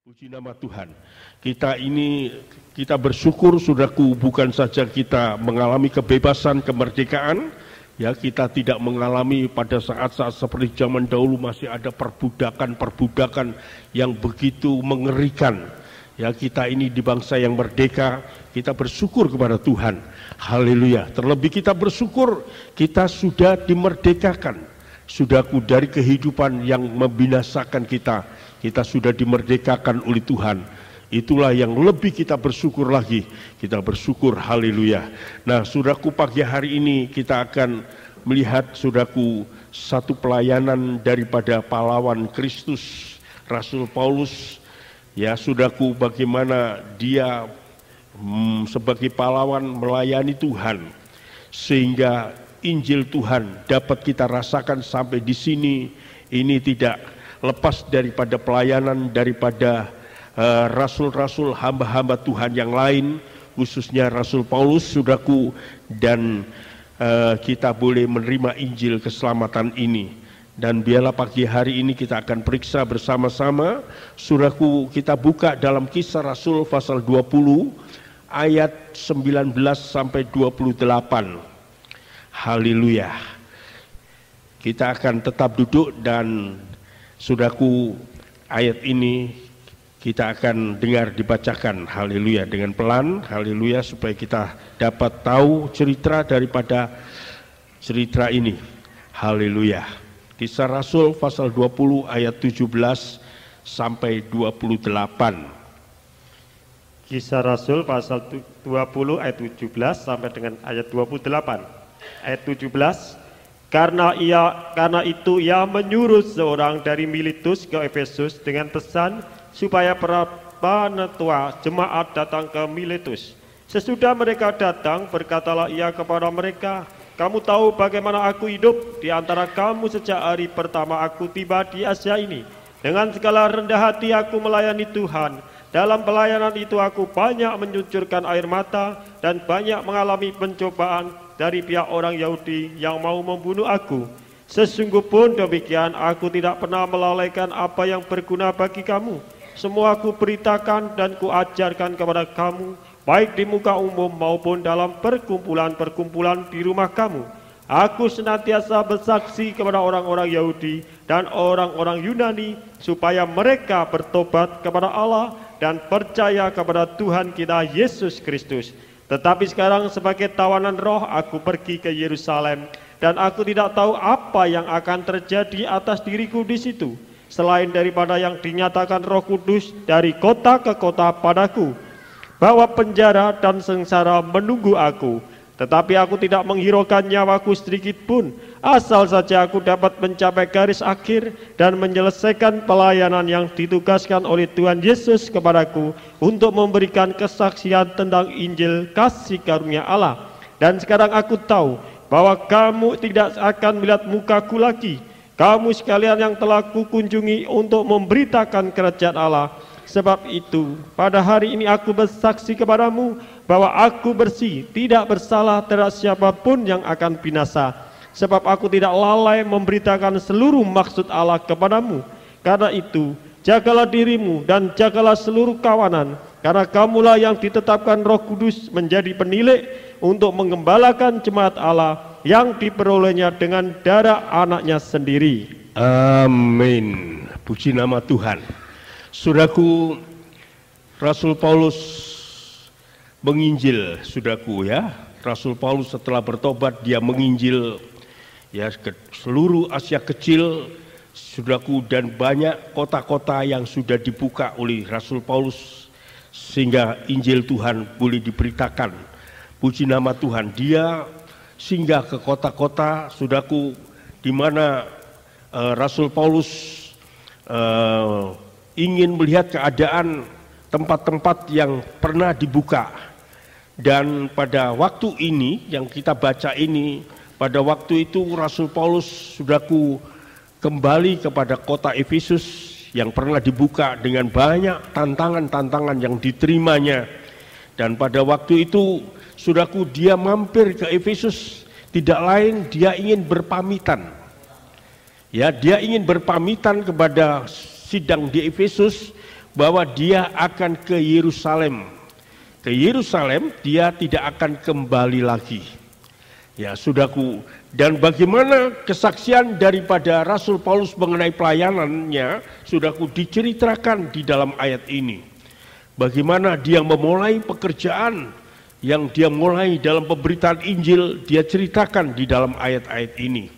Puji nama Tuhan. Kita bersyukur, saudaraku, bukan saja kita mengalami kebebasan, kemerdekaan, ya, kita tidak mengalami pada saat-saat seperti zaman dahulu masih ada perbudakan yang begitu mengerikan. Ya, kita ini di bangsa yang merdeka, kita bersyukur kepada Tuhan. Haleluya. Terlebih kita bersyukur kita sudah dimerdekakan. Saudaraku, dari kehidupan yang membinasakan kita sudah dimerdekakan oleh Tuhan. Itulah yang lebih kita bersyukur lagi. Kita bersyukur, haleluya. Nah, saudaraku, pagi hari ini kita akan melihat, saudaraku, satu pelayanan daripada pahlawan Kristus, Rasul Paulus. Ya, saudaraku, bagaimana dia sebagai pahlawan melayani Tuhan, sehingga Injil Tuhan dapat kita rasakan sampai di sini. Ini tidak lepas daripada pelayanan daripada rasul-rasul, hamba-hamba Tuhan yang lain, khususnya Rasul Paulus, saudaraku, dan kita boleh menerima Injil keselamatan ini. Dan biarlah pagi hari ini kita akan periksa bersama-sama, saudaraku, kita buka dalam Kisah Rasul pasal 20 ayat 19 sampai 28. Haleluya. Kita akan tetap duduk dan saudaraku, ayat ini kita akan dengar dibacakan, haleluya, dengan pelan, haleluya, supaya kita dapat tahu cerita daripada cerita ini, haleluya. Kisah Rasul pasal 20 ayat 17 sampai 28. Kisah Rasul pasal 20 ayat 17 sampai dengan ayat 28. Ayat 17, Karena itu ia menyuruh seorang dari Miletus ke Efesus dengan pesan supaya para penatua jemaat datang ke Miletus. Sesudah mereka datang, berkatalah ia kepada mereka, "Kamu tahu bagaimana aku hidup di antara kamu sejak hari pertama aku tiba di Asia ini. Dengan segala rendah hati aku melayani Tuhan. Dalam pelayanan itu aku banyak menyucurkan air mata dan banyak mengalami pencobaan dari pihak orang Yahudi yang mau membunuh aku. Sesungguh pun demikian, aku tidak pernah melalaikan apa yang berguna bagi kamu. Semua aku beritakan dan kuajarkan kepada kamu, baik di muka umum maupun dalam perkumpulan-perkumpulan di rumah kamu. Aku senantiasa bersaksi kepada orang-orang Yahudi dan orang-orang Yunani, supaya mereka bertobat kepada Allah dan percaya kepada Tuhan kita Yesus Kristus. Tetapi sekarang sebagai tawanan roh aku pergi ke Yerusalem, dan aku tidak tahu apa yang akan terjadi atas diriku di situ, selain daripada yang dinyatakan Roh Kudus dari kota ke kota padaku, bahwa penjara dan sengsara menunggu aku. Tetapi aku tidak menghiraukan nyawaku sedikit pun, asal saja aku dapat mencapai garis akhir dan menyelesaikan pelayanan yang ditugaskan oleh Tuhan Yesus kepadaku untuk memberikan kesaksian tentang Injil kasih karunia Allah. Dan sekarang aku tahu bahwa kamu tidak akan melihat mukaku lagi, kamu sekalian yang telah kukunjungi untuk memberitakan kerajaan Allah. Sebab itu, pada hari ini aku bersaksi kepadamu bahwa aku bersih, tidak bersalah terhadap siapapun yang akan binasa. Sebab aku tidak lalai memberitakan seluruh maksud Allah kepadamu. Karena itu, jagalah dirimu dan jagalah seluruh kawanan, karena kamulah yang ditetapkan Roh Kudus menjadi penilik untuk menggembalakan jemaat Allah yang diperolehnya dengan darah anaknya sendiri. Amin. Puji nama Tuhan. Saudaraku, Rasul Paulus menginjil, saudaraku, ya. Rasul Paulus setelah bertobat dia menginjil, ya, ke seluruh Asia Kecil, saudaraku, dan banyak kota-kota yang sudah dibuka oleh Rasul Paulus sehingga Injil Tuhan boleh diberitakan. Puji nama Tuhan. Dia singgah ke kota-kota, saudaraku, di mana Rasul Paulus ingin melihat keadaan tempat-tempat yang pernah dibuka. Dan pada waktu ini yang kita baca ini, pada waktu itu Rasul Paulus, saudaraku, kembali kepada kota Efesus yang pernah dibuka dengan banyak tantangan-tantangan yang diterimanya. Dan pada waktu itu, saudaraku, dia mampir ke Efesus, tidak lain dia ingin berpamitan. Ya, dia ingin berpamitan kepada sidang di Efesus bahwa dia akan ke Yerusalem. Ke Yerusalem dia tidak akan kembali lagi. Ya, saudaraku, dan bagaimana kesaksian daripada Rasul Paulus mengenai pelayanannya, saudaraku, diceritakan di dalam ayat ini. Bagaimana dia memulai pekerjaan yang dia mulai dalam pemberitaan Injil, dia ceritakan di dalam ayat-ayat ini.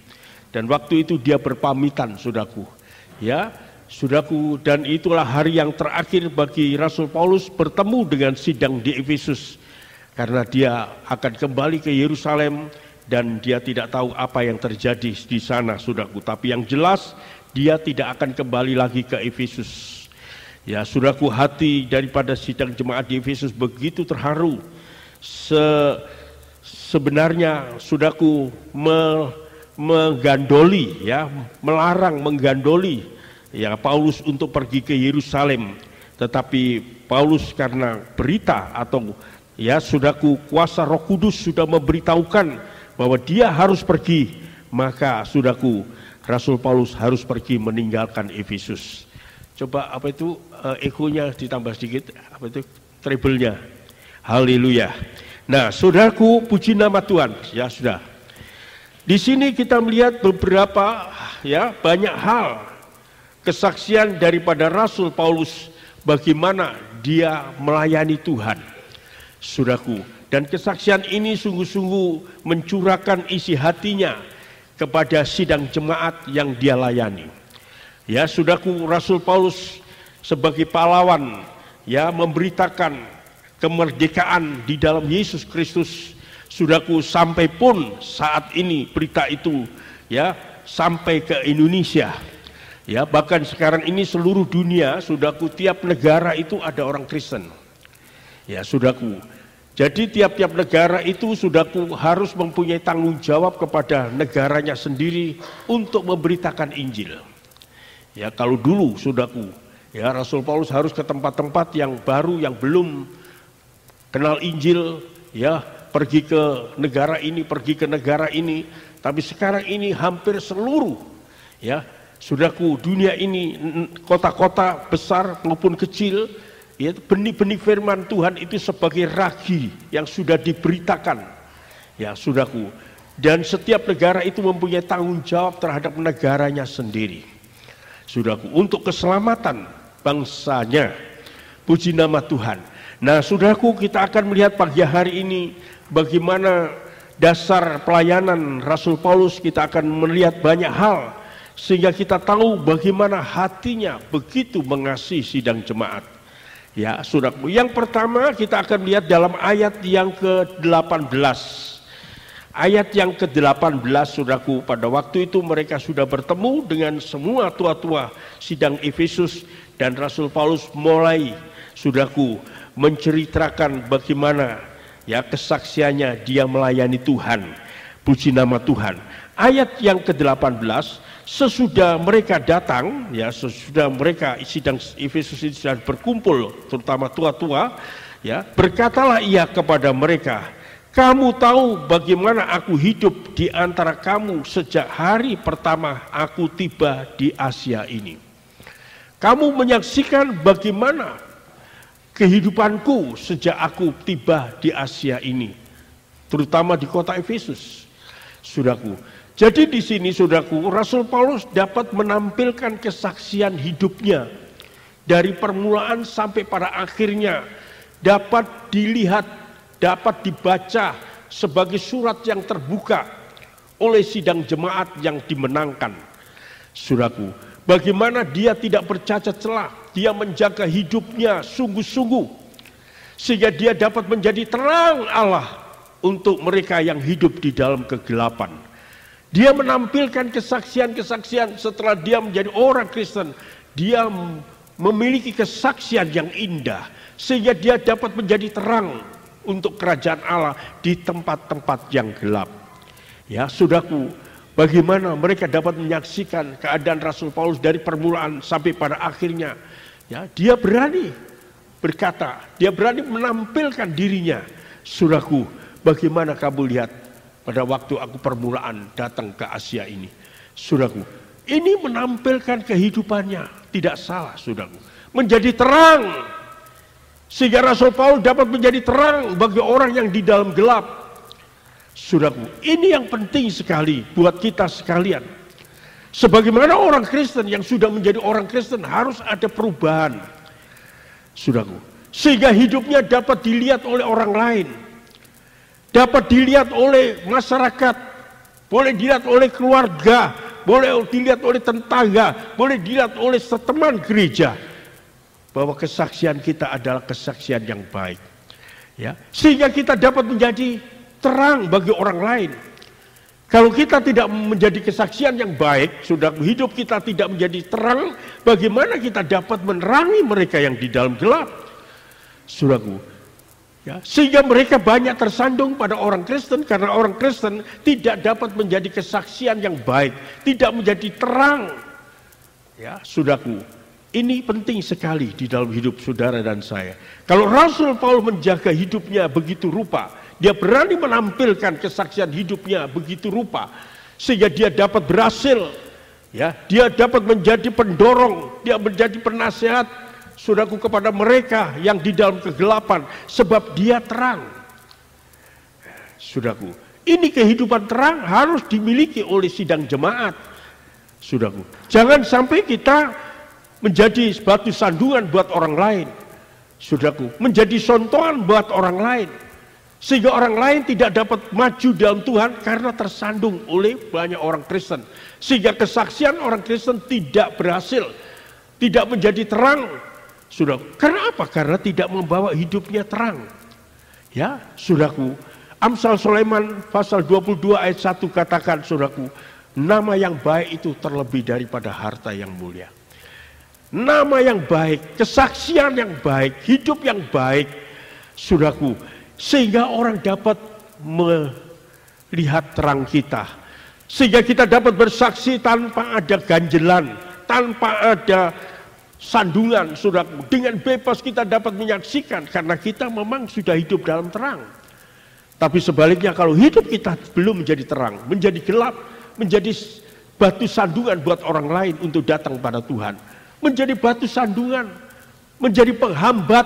Dan waktu itu dia berpamitan, saudaraku. Ya, saudaraku, dan itulah hari yang terakhir bagi Rasul Paulus bertemu dengan sidang di Efesus. Karena dia akan kembali ke Yerusalem dan dia tidak tahu apa yang terjadi di sana, saudaraku. Tapi yang jelas dia tidak akan kembali lagi ke Efesus. Ya, saudaraku, hati daripada sidang jemaat di Efesus begitu terharu. Sebenarnya, saudaraku, menggandoli, ya, melarang menggandoli, ya, Paulus untuk pergi ke Yerusalem. Tetapi Paulus karena berita atau, ya, saudaraku, kuasa Roh Kudus sudah memberitahukan bahwa dia harus pergi, maka saudaraku, Rasul Paulus harus pergi meninggalkan Efesus. Coba apa itu ekonya ditambah sedikit, apa itu treble-nya. Haleluya. Nah, saudaraku, puji nama Tuhan. Ya, sudah. Di sini kita melihat beberapa, ya, banyak hal kesaksian daripada Rasul Paulus bagaimana dia melayani Tuhan. Saudaraku, dan kesaksian ini sungguh-sungguh mencurahkan isi hatinya kepada sidang jemaat yang dia layani. Ya, saudaraku, Rasul Paulus sebagai pahlawan, ya, memberitakan kemerdekaan di dalam Yesus Kristus. Saudaraku, sampai pun saat ini berita itu, ya, sampai ke Indonesia. Ya, bahkan sekarang ini seluruh dunia, saudaraku, tiap negara itu ada orang Kristen. Ya, saudaraku, jadi tiap-tiap negara itu, saudaraku, harus mempunyai tanggung jawab kepada negaranya sendiri untuk memberitakan Injil. Ya, kalau dulu, saudaraku, ya, Rasul Paulus harus ke tempat-tempat yang baru, yang belum kenal Injil, ya, pergi ke negara ini, pergi ke negara ini. Tapi sekarang ini hampir seluruh, ya, saudaraku, dunia ini, kota-kota besar maupun kecil, ya, benih-benih firman Tuhan itu sebagai ragi yang sudah diberitakan, ya, saudaraku. Dan setiap negara itu mempunyai tanggung jawab terhadap negaranya sendiri, saudaraku, untuk keselamatan bangsanya. Puji nama Tuhan. Nah, saudaraku, kita akan melihat pagi hari ini bagaimana dasar pelayanan Rasul Paulus. Kita akan melihat banyak hal sehingga kita tahu bagaimana hatinya begitu mengasihi sidang jemaat. Ya, saudaraku, yang pertama kita akan lihat dalam ayat yang ke-18. Ayat yang ke-18, saudaraku, pada waktu itu mereka sudah bertemu dengan semua tua-tua sidang Efesus dan Rasul Paulus mulai, saudaraku, menceritakan bagaimana, ya, kesaksiannya dia melayani Tuhan. Puji nama Tuhan. Ayat yang ke-18, sesudah mereka datang, ya, sesudah mereka sidang Efesus itu sudah berkumpul, terutama tua-tua, ya, berkatalah ia kepada mereka, kamu tahu bagaimana aku hidup di antara kamu sejak hari pertama aku tiba di Asia ini. Kamu menyaksikan bagaimana kehidupanku sejak aku tiba di Asia ini, terutama di kota Efesus, saudaraku. Jadi di sini, saudaraku, Rasul Paulus dapat menampilkan kesaksian hidupnya dari permulaan sampai pada akhirnya, dapat dilihat, dapat dibaca sebagai surat yang terbuka oleh sidang jemaat yang dimenangkan. Saudaraku, bagaimana dia tidak bercacat celah, dia menjaga hidupnya sungguh-sungguh sehingga dia dapat menjadi terang Allah untuk mereka yang hidup di dalam kegelapan. Dia menampilkan kesaksian-kesaksian setelah dia menjadi orang Kristen. Dia memiliki kesaksian yang indah sehingga dia dapat menjadi terang untuk kerajaan Allah di tempat-tempat yang gelap. Ya, saudaraku, bagaimana mereka dapat menyaksikan keadaan Rasul Paulus dari permulaan sampai pada akhirnya. Ya, dia berani berkata, dia berani menampilkan dirinya. Saudaraku, bagaimana kamu lihat pada waktu aku permulaan datang ke Asia ini. Saudaraku, ini menampilkan kehidupannya, tidak salah, saudaraku. menjadi terang. Sehingga Rasul Paulus dapat menjadi terang bagi orang yang di dalam gelap. Saudaraku, ini yang penting sekali buat kita sekalian. Sebagaimana orang Kristen yang sudah menjadi orang Kristen harus ada perubahan. Saudaraku, sehingga hidupnya dapat dilihat oleh orang lain. Dapat dilihat oleh masyarakat, boleh dilihat oleh keluarga, boleh dilihat oleh tetangga, boleh dilihat oleh teman gereja. Bahwa kesaksian kita adalah kesaksian yang baik. Ya, sehingga kita dapat menjadi terang bagi orang lain. Kalau kita tidak menjadi kesaksian yang baik, sudah hidup kita tidak menjadi terang, bagaimana kita dapat menerangi mereka yang di dalam gelap? Saudaraku, ya, sehingga mereka banyak tersandung pada orang Kristen karena orang Kristen tidak dapat menjadi kesaksian yang baik, tidak menjadi terang. Ya, saudaraku, ini penting sekali di dalam hidup saudara dan saya. Kalau Rasul Paulus menjaga hidupnya begitu rupa, dia berani menampilkan kesaksian hidupnya begitu rupa, sehingga dia dapat berhasil, ya, dia dapat menjadi pendorong, dia menjadi penasehat, saudaraku, kepada mereka yang di dalam kegelapan, sebab dia terang. Saudaraku, ini kehidupan terang harus dimiliki oleh sidang jemaat. Saudaraku, jangan sampai kita menjadi batu sandungan buat orang lain. Saudaraku, menjadi contohan buat orang lain. Sehingga orang lain tidak dapat maju dalam Tuhan karena tersandung oleh banyak orang Kristen. Sehingga kesaksian orang Kristen tidak berhasil, tidak menjadi terang. Saudaraku, karena apa? Karena tidak membawa hidupnya terang. Ya, saudaraku, Amsal Sulaiman pasal 22 ayat 1 katakan, saudaraku, nama yang baik itu terlebih daripada harta yang mulia. Nama yang baik, kesaksian yang baik, hidup yang baik, saudaraku, sehingga orang dapat melihat terang kita, sehingga kita dapat bersaksi tanpa ada ganjelan, tanpa ada sandungan, saudaraku, dengan bebas kita dapat menyaksikan karena kita memang sudah hidup dalam terang. Tapi sebaliknya kalau hidup kita belum menjadi terang, menjadi gelap, menjadi batu sandungan buat orang lain untuk datang pada Tuhan, menjadi batu sandungan, menjadi penghambat.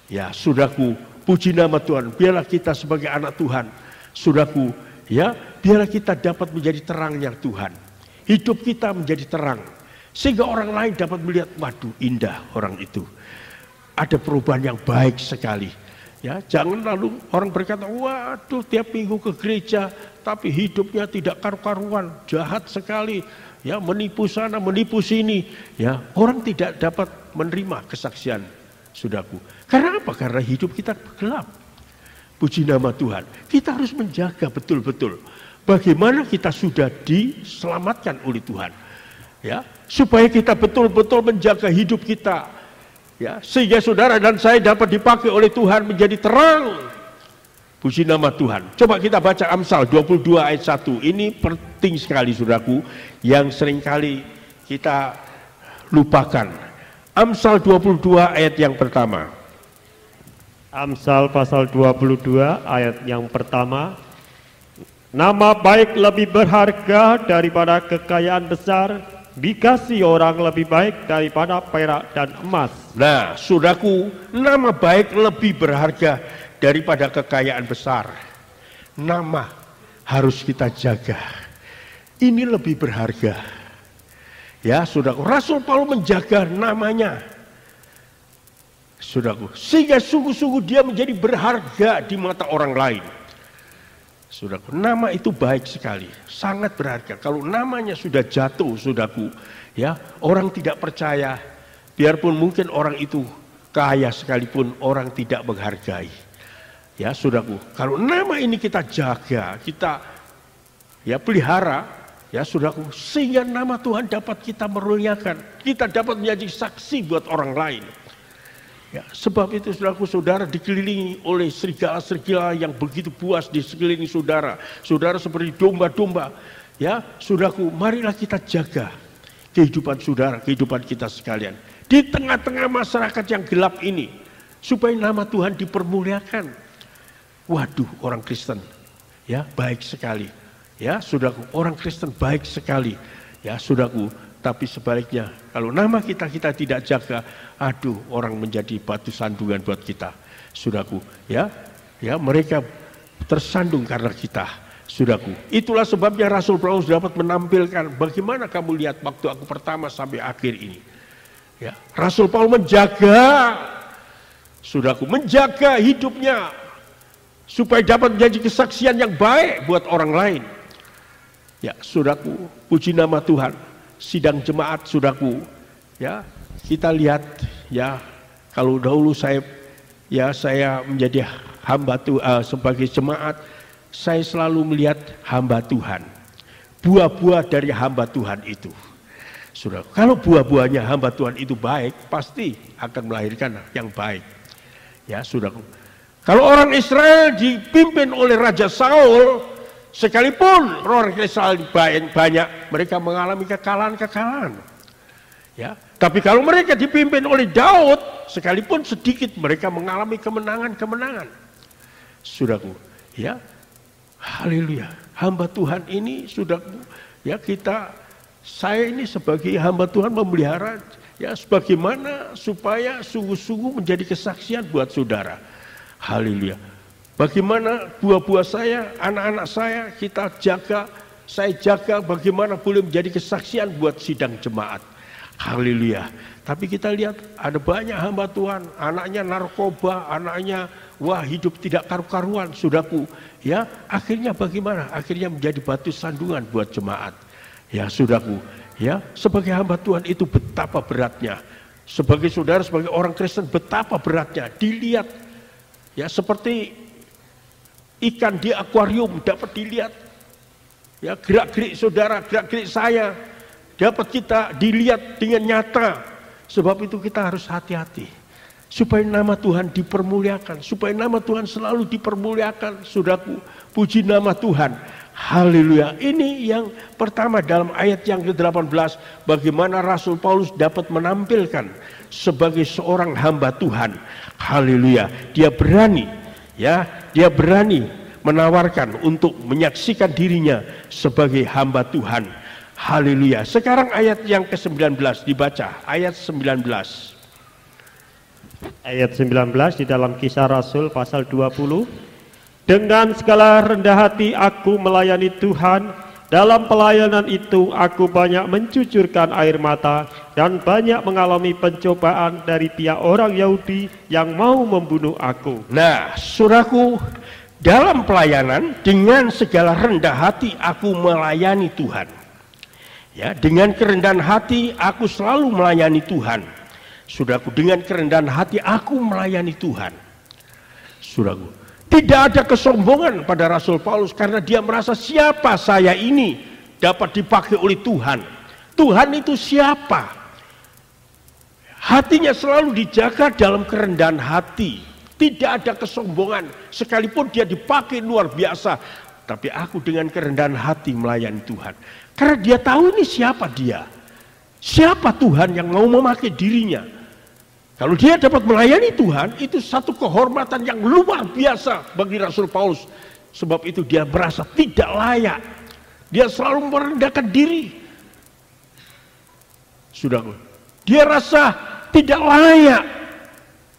Ya, saudaraku, puji nama Tuhan. Biarlah kita sebagai anak Tuhan, saudaraku, ya, biarlah kita dapat menjadi terangnya Tuhan. Hidup kita menjadi terang, sehingga orang lain dapat melihat, waduh, indah orang itu. Ada perubahan yang baik sekali. Ya, jangan lalu orang berkata, waduh, tiap minggu ke gereja, tapi hidupnya tidak karu-karuan, jahat sekali. Ya, menipu sana, menipu sini. Ya, orang tidak dapat menerima kesaksian, saudaraku. Karena apa? Karena hidup kita gelap. Puji nama Tuhan. Kita harus menjaga betul-betul bagaimana kita sudah diselamatkan oleh Tuhan. Ya, supaya kita betul-betul menjaga hidup kita. Ya, sehingga saudara dan saya dapat dipakai oleh Tuhan menjadi terang. Puji nama Tuhan. Coba kita baca Amsal 22 ayat 1. Ini penting sekali, saudaraku, yang seringkali kita lupakan. Amsal 22 ayat yang pertama. Amsal pasal 22 ayat yang pertama. Nama baik lebih berharga daripada kekayaan besar, dikasih orang lebih baik daripada perak dan emas. Nah, saudaraku, nama baik lebih berharga daripada kekayaan besar. Nama harus kita jaga. Ini lebih berharga. Ya, saudaraku, Rasul Paulus menjaga namanya. Saudaraku, sehingga sungguh-sungguh dia menjadi berharga di mata orang lain. Saudaraku, nama itu baik sekali, sangat berharga. Kalau namanya sudah jatuh, saudaraku, ya, orang tidak percaya, biarpun mungkin orang itu kaya sekalipun orang tidak menghargai. Ya, saudaraku, kalau nama ini kita jaga, kita ya pelihara, ya saudaraku, sehingga nama Tuhan dapat kita memuliakan, kita dapat menjadi saksi buat orang lain. Ya, sebab itu saudaraku, saudara dikelilingi oleh serigala-serigala yang begitu buas di sekeliling saudara. Saudara seperti domba-domba. Ya, saudaraku, marilah kita jaga kehidupan saudara, kehidupan kita sekalian. Di tengah-tengah masyarakat yang gelap ini, supaya nama Tuhan dipermuliakan. Waduh, orang Kristen, ya, baik sekali. Ya, saudaraku, orang Kristen baik sekali. Ya, saudaraku, Tapi sebaliknya, kalau nama kita tidak jaga, aduh, orang menjadi batu sandungan buat kita, saudaraku. Ya, mereka tersandung karena kita, saudaraku. Itulah sebabnya Rasul Paulus dapat menampilkan bagaimana kamu lihat waktu aku pertama sampai akhir ini. Ya, Rasul Paulus menjaga, saudaraku, menjaga hidupnya supaya dapat menjadi kesaksian yang baik buat orang lain. Ya, saudaraku, puji nama Tuhan. Sidang jemaat, saudaraku, ya, kita lihat, ya, kalau dahulu saya menjadi hamba Tuhan, sebagai jemaat, saya selalu melihat hamba Tuhan, buah-buah dari hamba Tuhan itu. Saudara, kalau buah-buahnya hamba Tuhan itu baik, pasti akan melahirkan yang baik. Ya, saudaraku. Kalau orang Israel dipimpin oleh Raja Saul, sekalipun orang Israel banyak, mereka mengalami kekalahan-kekalahan. Ya, tapi kalau mereka dipimpin oleh Daud, sekalipun sedikit, mereka mengalami kemenangan-kemenangan. Saudaraku, ya, haleluya. Hamba Tuhan ini, saudaraku, ya, saya ini sebagai hamba Tuhan memelihara, ya, sebagaimana supaya sungguh-sungguh menjadi kesaksian buat saudara. Haleluya. Bagaimana buah-buah saya, anak-anak saya, saya jaga bagaimana boleh menjadi kesaksian buat sidang jemaat. Haleluya. Tapi kita lihat ada banyak hamba Tuhan, anaknya narkoba, anaknya hidup tidak karu-karuan, saudaraku. Ya, akhirnya bagaimana? Akhirnya menjadi batu sandungan buat jemaat. Ya, saudaraku, ya, sebagai hamba Tuhan itu betapa beratnya. Sebagai saudara, sebagai orang Kristen, betapa beratnya. Dilihat, ya, seperti ikan di akuarium dapat dilihat, ya, gerak-gerik saudara, gerak-gerik saya dapat kita dilihat dengan nyata. Sebab itu kita harus hati-hati supaya nama Tuhan dipermuliakan, supaya nama Tuhan selalu dipermuliakan, saudaraku. Puji nama Tuhan. Haleluya. Ini yang pertama dalam ayat yang ke-18, bagaimana Rasul Paulus dapat menampilkan sebagai seorang hamba Tuhan. Haleluya. Dia berani, ya, dia berani menawarkan untuk menyaksikan dirinya sebagai hamba Tuhan. Haleluya. Sekarang ayat yang ke-19 dibaca, ayat 19. Ayat 19 di dalam Kisah Rasul pasal 20. Dengan segala rendah hati aku melayani Tuhan. Dalam pelayanan itu aku banyak mencucurkan air mata dan banyak mengalami pencobaan dari pihak orang Yahudi yang mau membunuh aku. Nah, saudaraku, dalam pelayanan dengan segala rendah hati aku melayani Tuhan. Ya, dengan kerendahan hati aku selalu melayani Tuhan. Saudaraku, dengan kerendahan hati aku melayani Tuhan. Saudaraku, tidak ada kesombongan pada Rasul Paulus karena dia merasa siapa saya ini dapat dipakai oleh Tuhan. Tuhan itu siapa? Hatinya selalu dijaga dalam kerendahan hati. Tidak ada kesombongan sekalipun dia dipakai luar biasa. Tapi aku dengan kerendahan hati melayani Tuhan. Karena dia tahu ini siapa dia. Siapa Tuhan yang mau memakai dirinya. Kalau dia dapat melayani Tuhan, itu satu kehormatan yang luar biasa bagi Rasul Paulus. Sebab itu dia merasa tidak layak. Dia selalu merendahkan diri. Saudaraku, dia rasa tidak layak.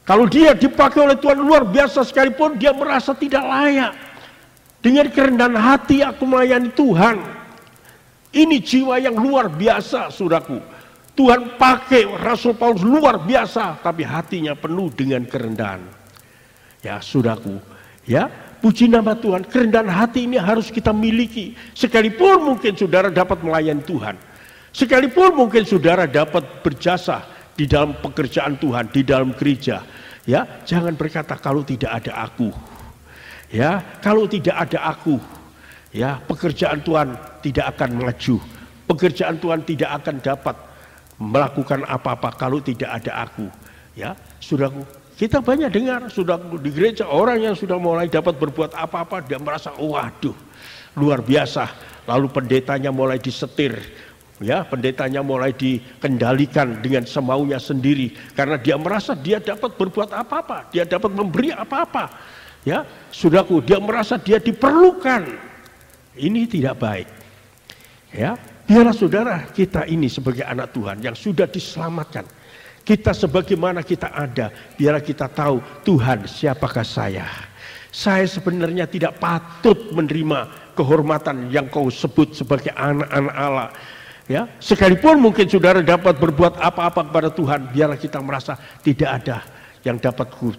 Kalau dia dipakai oleh Tuhan luar biasa sekalipun, dia merasa tidak layak. Dengan kerendahan hati aku melayani Tuhan. Ini jiwa yang luar biasa, saudaraku. Tuhan pakai Rasul Paulus luar biasa, tapi hatinya penuh dengan kerendahan. Ya, saudaraku, ya, puji nama Tuhan. Kerendahan hati ini harus kita miliki. Sekalipun mungkin saudara dapat melayani Tuhan, sekalipun mungkin saudara dapat berjasa di dalam pekerjaan Tuhan, di dalam gereja, ya, jangan berkata kalau tidak ada aku. Ya, kalau tidak ada aku, ya, pekerjaan Tuhan tidak akan maju. Pekerjaan Tuhan tidak akan dapat melakukan apa-apa kalau tidak ada aku. Ya, saudaraku, kita banyak dengar, saudaraku, di gereja orang yang sudah mulai dapat berbuat apa-apa, dia merasa, waduh, luar biasa. Lalu pendetanya mulai disetir, ya, pendetanya mulai dikendalikan dengan semaunya sendiri, karena dia merasa dia dapat berbuat apa-apa, dia dapat memberi apa-apa. Ya, saudaraku, dia merasa dia diperlukan. Ini tidak baik. Ya, Biarlah saudara kita ini sebagai anak Tuhan yang sudah diselamatkan. Kita sebagaimana kita ada, biarlah kita tahu Tuhan siapakah saya. Saya sebenarnya tidak patut menerima kehormatan yang kau sebut sebagai anak-anak Allah. Ya, sekalipun mungkin saudara dapat berbuat apa-apa kepada Tuhan, biarlah kita merasa tidak ada yang dapat ku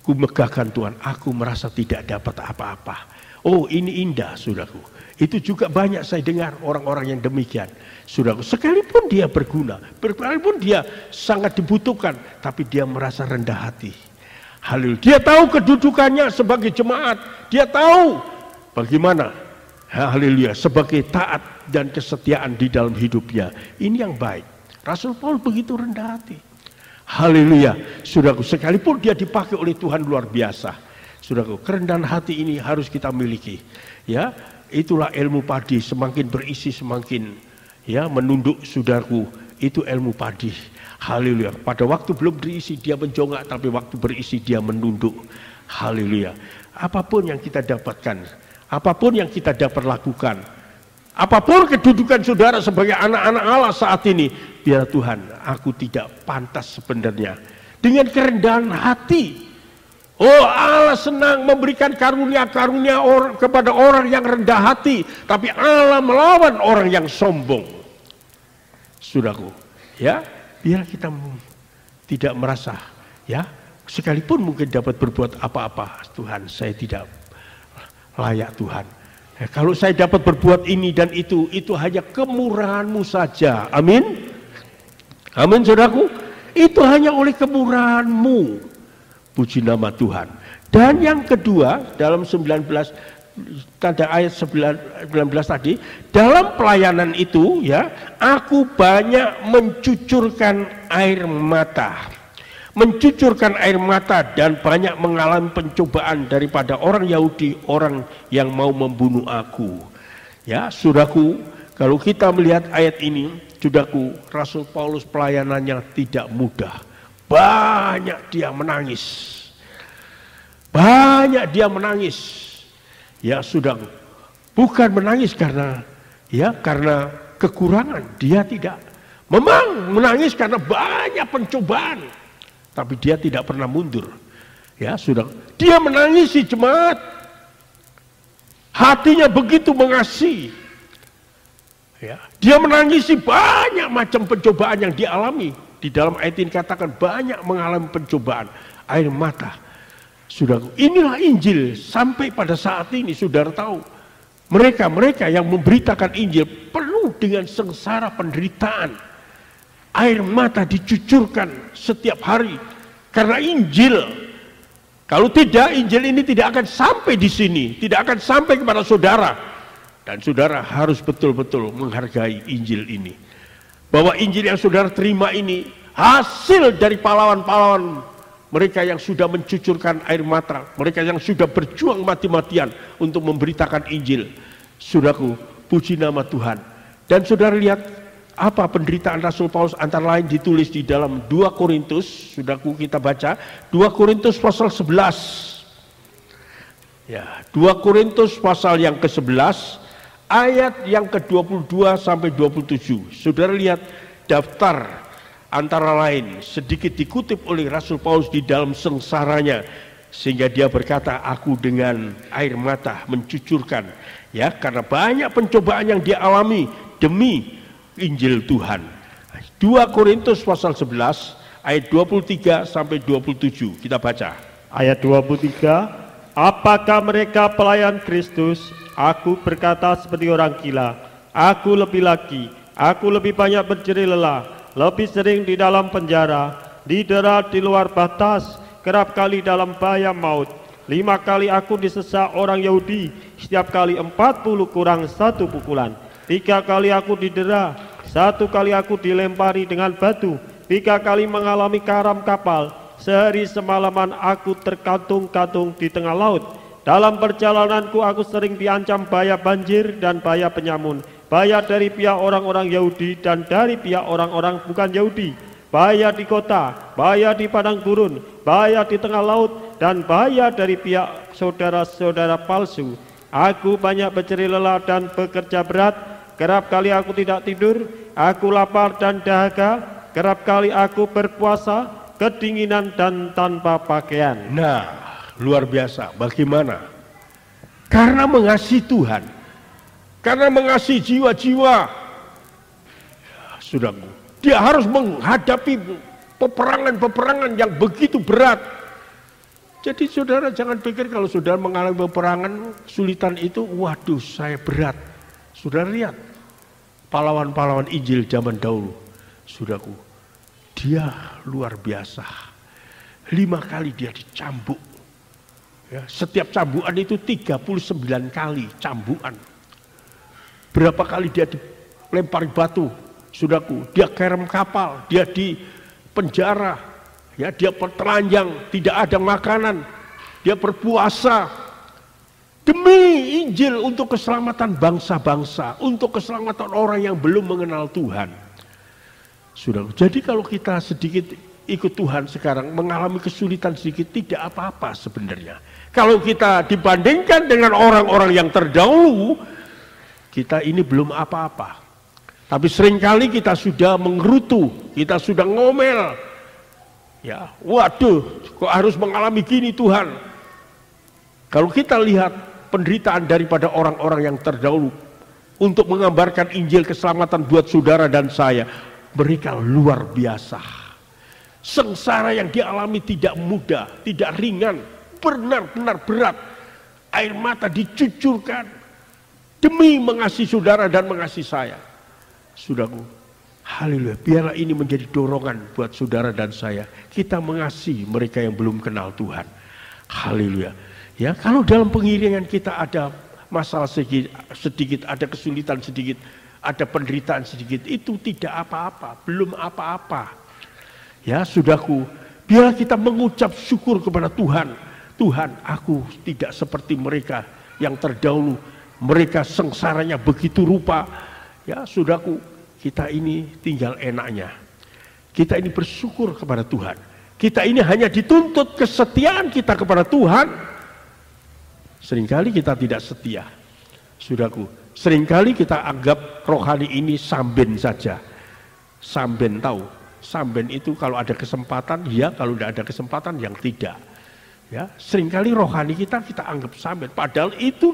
megahkan Tuhan. Aku merasa tidak dapat apa-apa. Oh, ini indah, saudaraku. Itu juga banyak saya dengar orang-orang yang demikian. Saudaraku, sekalipun dia berguna, sekalipun dia sangat dibutuhkan, tapi dia merasa rendah hati. Haleluya. Dia tahu kedudukannya sebagai jemaat. Dia tahu bagaimana, haleluya, sebagai taat dan kesetiaan di dalam hidupnya. Ini yang baik. Rasul Paulus begitu rendah hati. Haleluya. Saudaraku, sekalipun dia dipakai oleh Tuhan luar biasa. Saudaraku, kerendahan hati ini harus kita miliki. Ya, itulah ilmu padi, semakin berisi semakin ya menunduk, saudaraku. Itu ilmu padi. Haleluya. Pada waktu belum berisi dia menjongak, tapi waktu berisi dia menunduk. Haleluya. Apapun yang kita dapatkan, apapun yang kita dapat lakukan, apapun kedudukan saudara sebagai anak-anak Allah saat ini, biar Tuhan, aku tidak pantas sebenarnya. Dengan kerendahan hati. Oh, Allah senang memberikan karunia-karunia kepada orang yang rendah hati, tapi Allah melawan orang yang sombong. Saudaraku, ya, biar kita tidak merasa, ya, sekalipun mungkin dapat berbuat apa-apa, Tuhan, saya tidak layak Tuhan. Ya, kalau saya dapat berbuat ini dan itu hanya kemurahan-Mu saja. Amin. Amin, saudaraku. Itu hanya oleh kemurahan-Mu. Puji nama Tuhan. Dan yang kedua, dalam 19 tanda ayat 19 tadi, dalam pelayanan itu ya, aku banyak mencucurkan air mata. Mencucurkan air mata dan banyak mengalami pencobaan daripada orang Yahudi, orang yang mau membunuh aku. Ya, saudaraku, kalau kita melihat ayat ini, saudaraku, Rasul Paulus pelayanannya tidak mudah. Banyak dia menangis. Banyak dia menangis. Ya, sudah, bukan menangis karena kekurangan, dia tidak. Memang menangis karena banyak pencobaan, tapi dia tidak pernah mundur. Ya, sudah, dia menangisi jemaat. Hatinya begitu mengasihi. Ya, dia menangisi banyak macam pencobaan yang dialami. Di dalam ayat ini katakan banyak mengalami pencobaan, air mata. Saudara, inilah Injil sampai pada saat ini. Saudara tahu, mereka yang memberitakan Injil penuh dengan sengsara penderitaan. Air mata dicucurkan setiap hari karena Injil. Kalau tidak, Injil ini tidak akan sampai di sini, tidak akan sampai kepada saudara. Dan saudara harus betul-betul menghargai Injil ini. Bahwa Injil yang saudara terima ini hasil dari pahlawan-pahlawan mereka yang sudah mencucurkan air mata, mereka yang sudah berjuang mati-matian untuk memberitakan Injil. Saudaraku, puji nama Tuhan. Dan saudara lihat apa penderitaan Rasul Paulus, antara lain ditulis di dalam 2 Korintus. Saudaraku, kita baca 2 Korintus pasal 11. Ya, 2 Korintus pasal yang ke-11 ayat yang ke-22 sampai 27. Saudara lihat daftar antara lain sedikit dikutip oleh Rasul Paulus di dalam sengsaranya, sehingga dia berkata, aku dengan air mata mencucurkan, ya, karena banyak pencobaan yang dia alami demi Injil Tuhan. 2 Korintus pasal 11 ayat 23 sampai 27, kita baca. Ayat 23, apakah mereka pelayan Kristus? Aku berkata seperti orang gila. Aku lebih lagi, aku lebih banyak berjerih lelah, lebih sering di dalam penjara, didera di luar batas, kerap kali dalam bahaya maut. 5 kali aku disesak orang Yahudi, setiap kali 40 kurang 1 pukulan. 3 kali aku didera, 1 kali aku dilempari dengan batu, 3 kali mengalami karam kapal. Sehari semalaman aku terkantung-kantung di tengah laut. Dalam perjalananku aku sering diancam bahaya banjir dan bahaya penyamun, bahaya dari pihak orang-orang Yahudi dan dari pihak orang-orang bukan Yahudi, bahaya di kota, bahaya di padang gurun, bahaya di tengah laut, dan bahaya dari pihak saudara-saudara palsu. Aku banyak berjerih lelah dan bekerja berat, kerap kali aku tidak tidur, aku lapar dan dahaga, kerap kali aku berpuasa, kedinginan dan tanpa pakaian. Nah, luar biasa. Bagaimana? Karena mengasihi Tuhan, karena mengasihi jiwa-jiwa, saudaraku, dia harus menghadapi peperangan-peperangan yang begitu berat. Jadi saudara jangan pikir kalau saudara mengalami peperangan kesulitan itu, waduh saya berat. Saudara lihat pahlawan-pahlawan Injil zaman dahulu, saudaraku, dia luar biasa. 5 kali dia dicambuk. Ya, setiap cambukan itu 39 kali cambukan. Berapa kali dia dilempari batu, saudaraku, dia kerem kapal, dia di penjara. Ya, dia telanjang, tidak ada makanan, dia berpuasa demi Injil untuk keselamatan bangsa-bangsa, untuk keselamatan orang yang belum mengenal Tuhan. Saudara, jadi kalau kita sedikit ikut Tuhan sekarang mengalami kesulitan sedikit tidak apa-apa sebenarnya. Kalau kita dibandingkan dengan orang-orang yang terdahulu, kita ini belum apa-apa. Tapi seringkali kita sudah menggerutu, kita sudah ngomel. Ya, waduh, kok harus mengalami gini Tuhan? Kalau kita lihat penderitaan daripada orang-orang yang terdahulu untuk menggambarkan Injil keselamatan buat saudara dan saya, mereka luar biasa. Sengsara yang dialami tidak mudah, tidak ringan, benar-benar berat. Air mata dicucurkan demi mengasihi saudara dan mengasihi saya. Saudaraku, haleluya, biarlah ini menjadi dorongan buat saudara dan saya. Kita mengasihi mereka yang belum kenal Tuhan. Haleluya. Ya, kalau dalam pengiringan kita ada masalah sedikit, ada kesulitan sedikit, ada penderitaan sedikit, itu tidak apa-apa, belum apa-apa. Ya, saudaraku, biarlah kita mengucap syukur kepada Tuhan. Tuhan, aku tidak seperti mereka yang terdahulu. Mereka sengsaranya begitu rupa. Ya, saudaraku, kita ini tinggal enaknya. Kita ini bersyukur kepada Tuhan. Kita ini hanya dituntut kesetiaan kita kepada Tuhan. Seringkali kita tidak setia. Saudaraku, seringkali kita anggap rohani ini samben saja. Samben, tahu? Samben itu kalau ada kesempatan, ya, kalau tidak ada kesempatan, yang tidak. Ya, seringkali rohani kita anggap samben. Padahal itu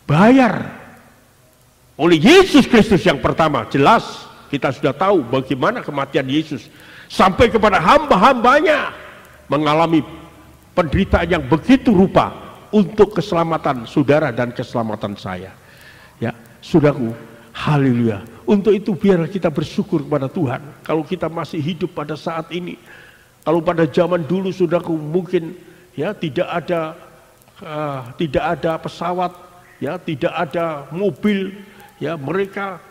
dibayar oleh Yesus Kristus yang pertama. Jelas kita sudah tahu bagaimana kematian Yesus sampai kepada hamba-hambanya mengalami penderitaan yang begitu rupa untuk keselamatan saudara dan keselamatan saya. Ya, saudaraku, haleluya. Untuk itu biarlah kita bersyukur kepada Tuhan. Kalau kita masih hidup pada saat ini, kalau pada zaman dulu saudaraku mungkin ya tidak ada pesawat, ya tidak ada mobil. Ya, mereka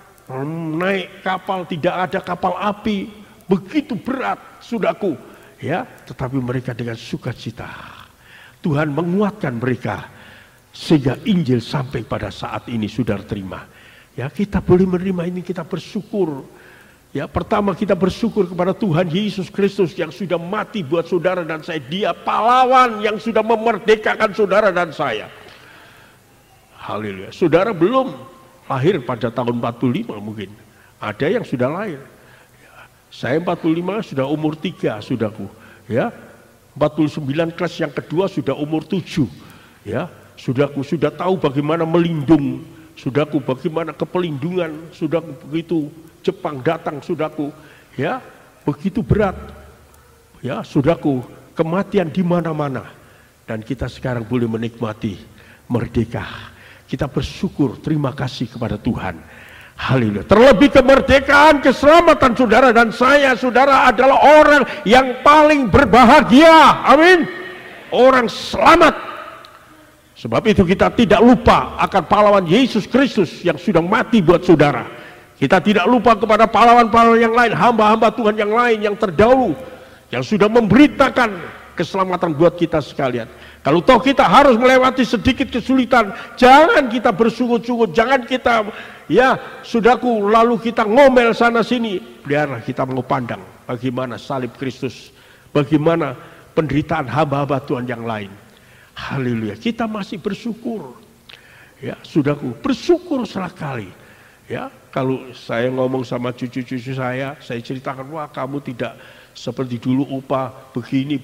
naik kapal, tidak ada kapal api, begitu berat, saudaraku. Ya, tetapi mereka dengan sukacita, Tuhan menguatkan mereka sehingga Injil sampai pada saat ini saudara terima. Ya, kita boleh menerima ini, kita bersyukur. Ya, pertama kita bersyukur kepada Tuhan Yesus Kristus yang sudah mati buat saudara dan saya. Dia pahlawan yang sudah memerdekakan saudara dan saya. Haleluya. Saudara belum lahir pada tahun 45 mungkin. Ada yang sudah lahir. Ya, saya 45 sudah umur 3, saudaraku. Ya, 49 kelas yang kedua sudah umur 7. Ya, saudaraku sudah tahu bagaimana melindung. Saudaraku bagaimana kepelindungan. Saudaraku begitu Jepang datang, saudaraku. Ya, begitu berat. Ya, saudaraku, kematian di mana-mana. Dan kita sekarang boleh menikmati merdeka. Kita bersyukur, terima kasih kepada Tuhan. Haleluya. Terlebih kemerdekaan, keselamatan saudara dan saya. Saudara adalah orang yang paling berbahagia. Amin. Orang selamat. Sebab itu kita tidak lupa akan pahlawan Yesus Kristus yang sudah mati buat saudara. Kita tidak lupa kepada pahlawan-pahlawan yang lain, hamba-hamba Tuhan yang lain yang terdahulu, yang sudah memberitakan keselamatan buat kita sekalian. Kalau toh kita harus melewati sedikit kesulitan, jangan kita bersungut-sungut, jangan kita, ya, saudaraku, lalu kita ngomel sana sini. Biarlah kita mau pandang bagaimana salib Kristus, bagaimana penderitaan hamba-hamba Tuhan yang lain. Haleluya, kita masih bersyukur. Ya, saudaraku, bersyukur sekali. Ya, kalau saya ngomong sama cucu-cucu saya ceritakan, wah kamu tidak seperti dulu upah begini,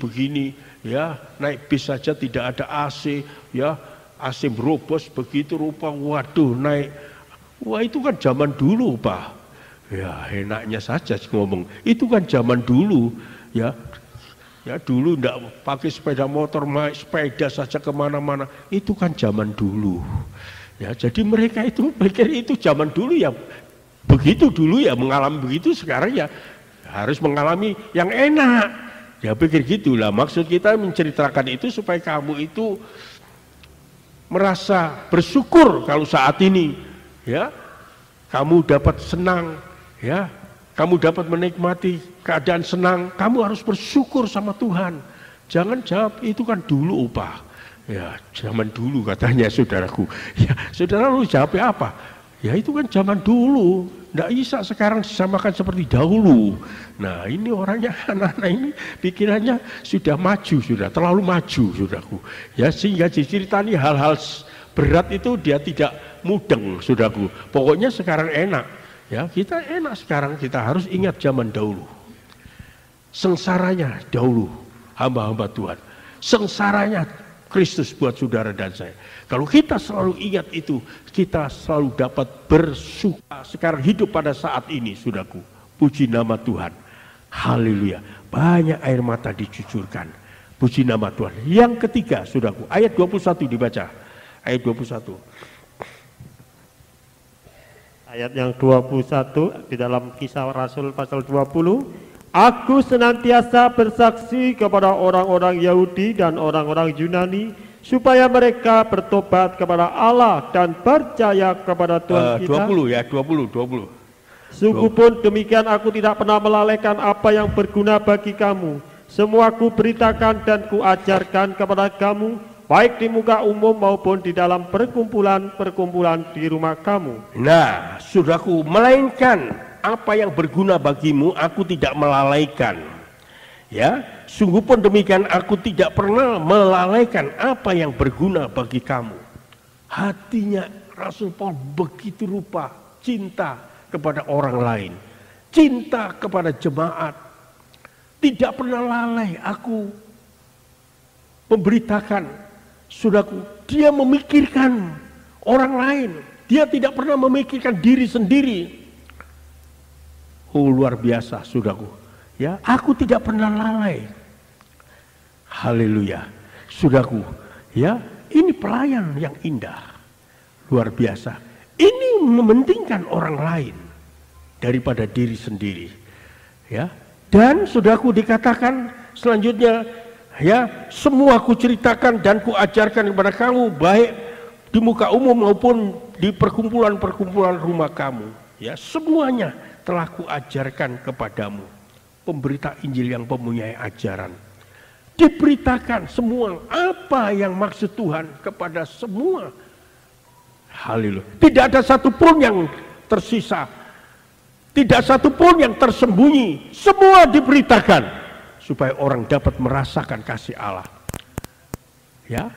ya naik bis saja tidak ada AC, ya AC berobos begitu rupa, waduh naik, wah itu kan zaman dulu Pak. Ya enaknya saja ngomong, itu kan zaman dulu, ya. Ya dulu enggak pakai sepeda motor, naik sepeda saja kemana-mana, itu kan zaman dulu. Ya jadi mereka itu pikir itu zaman dulu ya, begitu dulu ya mengalami begitu, sekarang ya harus mengalami yang enak. Ya pikir gitulah, maksud kita menceritakan itu supaya kamu itu merasa bersyukur kalau saat ini ya kamu dapat senang, ya kamu dapat menikmati keadaan senang, kamu harus bersyukur sama Tuhan. Jangan jawab itu kan dulu Pak. Ya zaman dulu katanya saudaraku. Ya saudara lu jawabnya apa? Ya itu kan zaman dulu. Nggak bisa sekarang disamakan seperti dahulu. Nah ini orangnya, anak-anak ini pikirannya sudah maju, sudah terlalu maju saudaraku. Ya sehingga diceritani hal-hal berat itu dia tidak mudeng saudaraku. Pokoknya sekarang enak. Ya kita enak sekarang, kita harus ingat zaman dahulu. Sengsaranya dahulu hamba-hamba Tuhan. Sengsaranya Kristus buat saudara dan saya. Kalau kita selalu ingat itu, kita selalu dapat bersuka sekarang hidup pada saat ini, saudaraku. Puji nama Tuhan. Haleluya. Banyak air mata dicucurkan. Puji nama Tuhan. Yang ketiga, saudaraku, ayat 21 dibaca. Ayat 21. Ayat yang 21 di dalam Kisah Rasul pasal 20. Aku senantiasa bersaksi kepada orang-orang Yahudi dan orang-orang Yunani supaya mereka bertobat kepada Allah dan percaya kepada Tuhan kita. 20 ya, 20. Sungguh pun demikian aku tidak pernah melalaikan apa yang berguna bagi kamu. Semua ku beritakan dan ku ajarkan kepada kamu, baik di muka umum maupun di dalam perkumpulan-perkumpulan di rumah kamu. Nah, saudaraku, melainkan apa yang berguna bagimu aku tidak melalaikan. Ya, sungguh pun demikian aku tidak pernah melalaikan apa yang berguna bagi kamu. Hatinya Rasul Paul begitu rupa cinta kepada orang lain, cinta kepada jemaat. Tidak pernah lalai aku memberitakan, saudaraku, dia memikirkan orang lain. Dia tidak pernah memikirkan diri sendiri. Oh luar biasa saudaraku. Ya, aku tidak pernah lalai. Haleluya. Saudaraku, ya, ini pelayan yang indah. Luar biasa. Ini mementingkan orang lain daripada diri sendiri. Ya. Dan saudaraku dikatakan selanjutnya, ya, semua ku ceritakan dan ku ajarkan kepada kamu, baik di muka umum maupun di perkumpulan-perkumpulan rumah kamu. Ya, semuanya telah kuajarkan kepadamu. Pemberita Injil yang mempunyai ajaran. Diberitakan semua apa yang maksud Tuhan kepada semua. Haleluya. Tidak ada satupun yang tersisa. Tidak satupun yang tersembunyi. Semua diberitakan. Supaya orang dapat merasakan kasih Allah. Ya.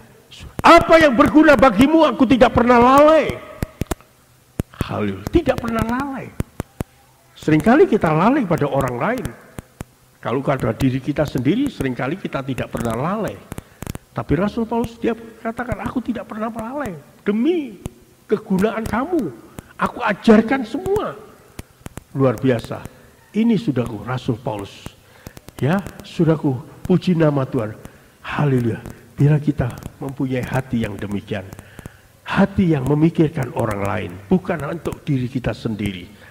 Apa yang berguna bagimu aku tidak pernah lalai. Haleluya. Tidak pernah lalai. Seringkali kita lalai pada orang lain. Kalau pada diri kita sendiri, seringkali kita tidak pernah lalai. Tapi Rasul Paulus dia katakan, aku tidak pernah lalai. Demi kegunaan kamu, aku ajarkan semua. Luar biasa. Ini saudaraku, Rasul Paulus. Ya, saudaraku, puji nama Tuhan. Haleluya. Bila kita mempunyai hati yang demikian. Hati yang memikirkan orang lain, bukan untuk diri kita sendiri.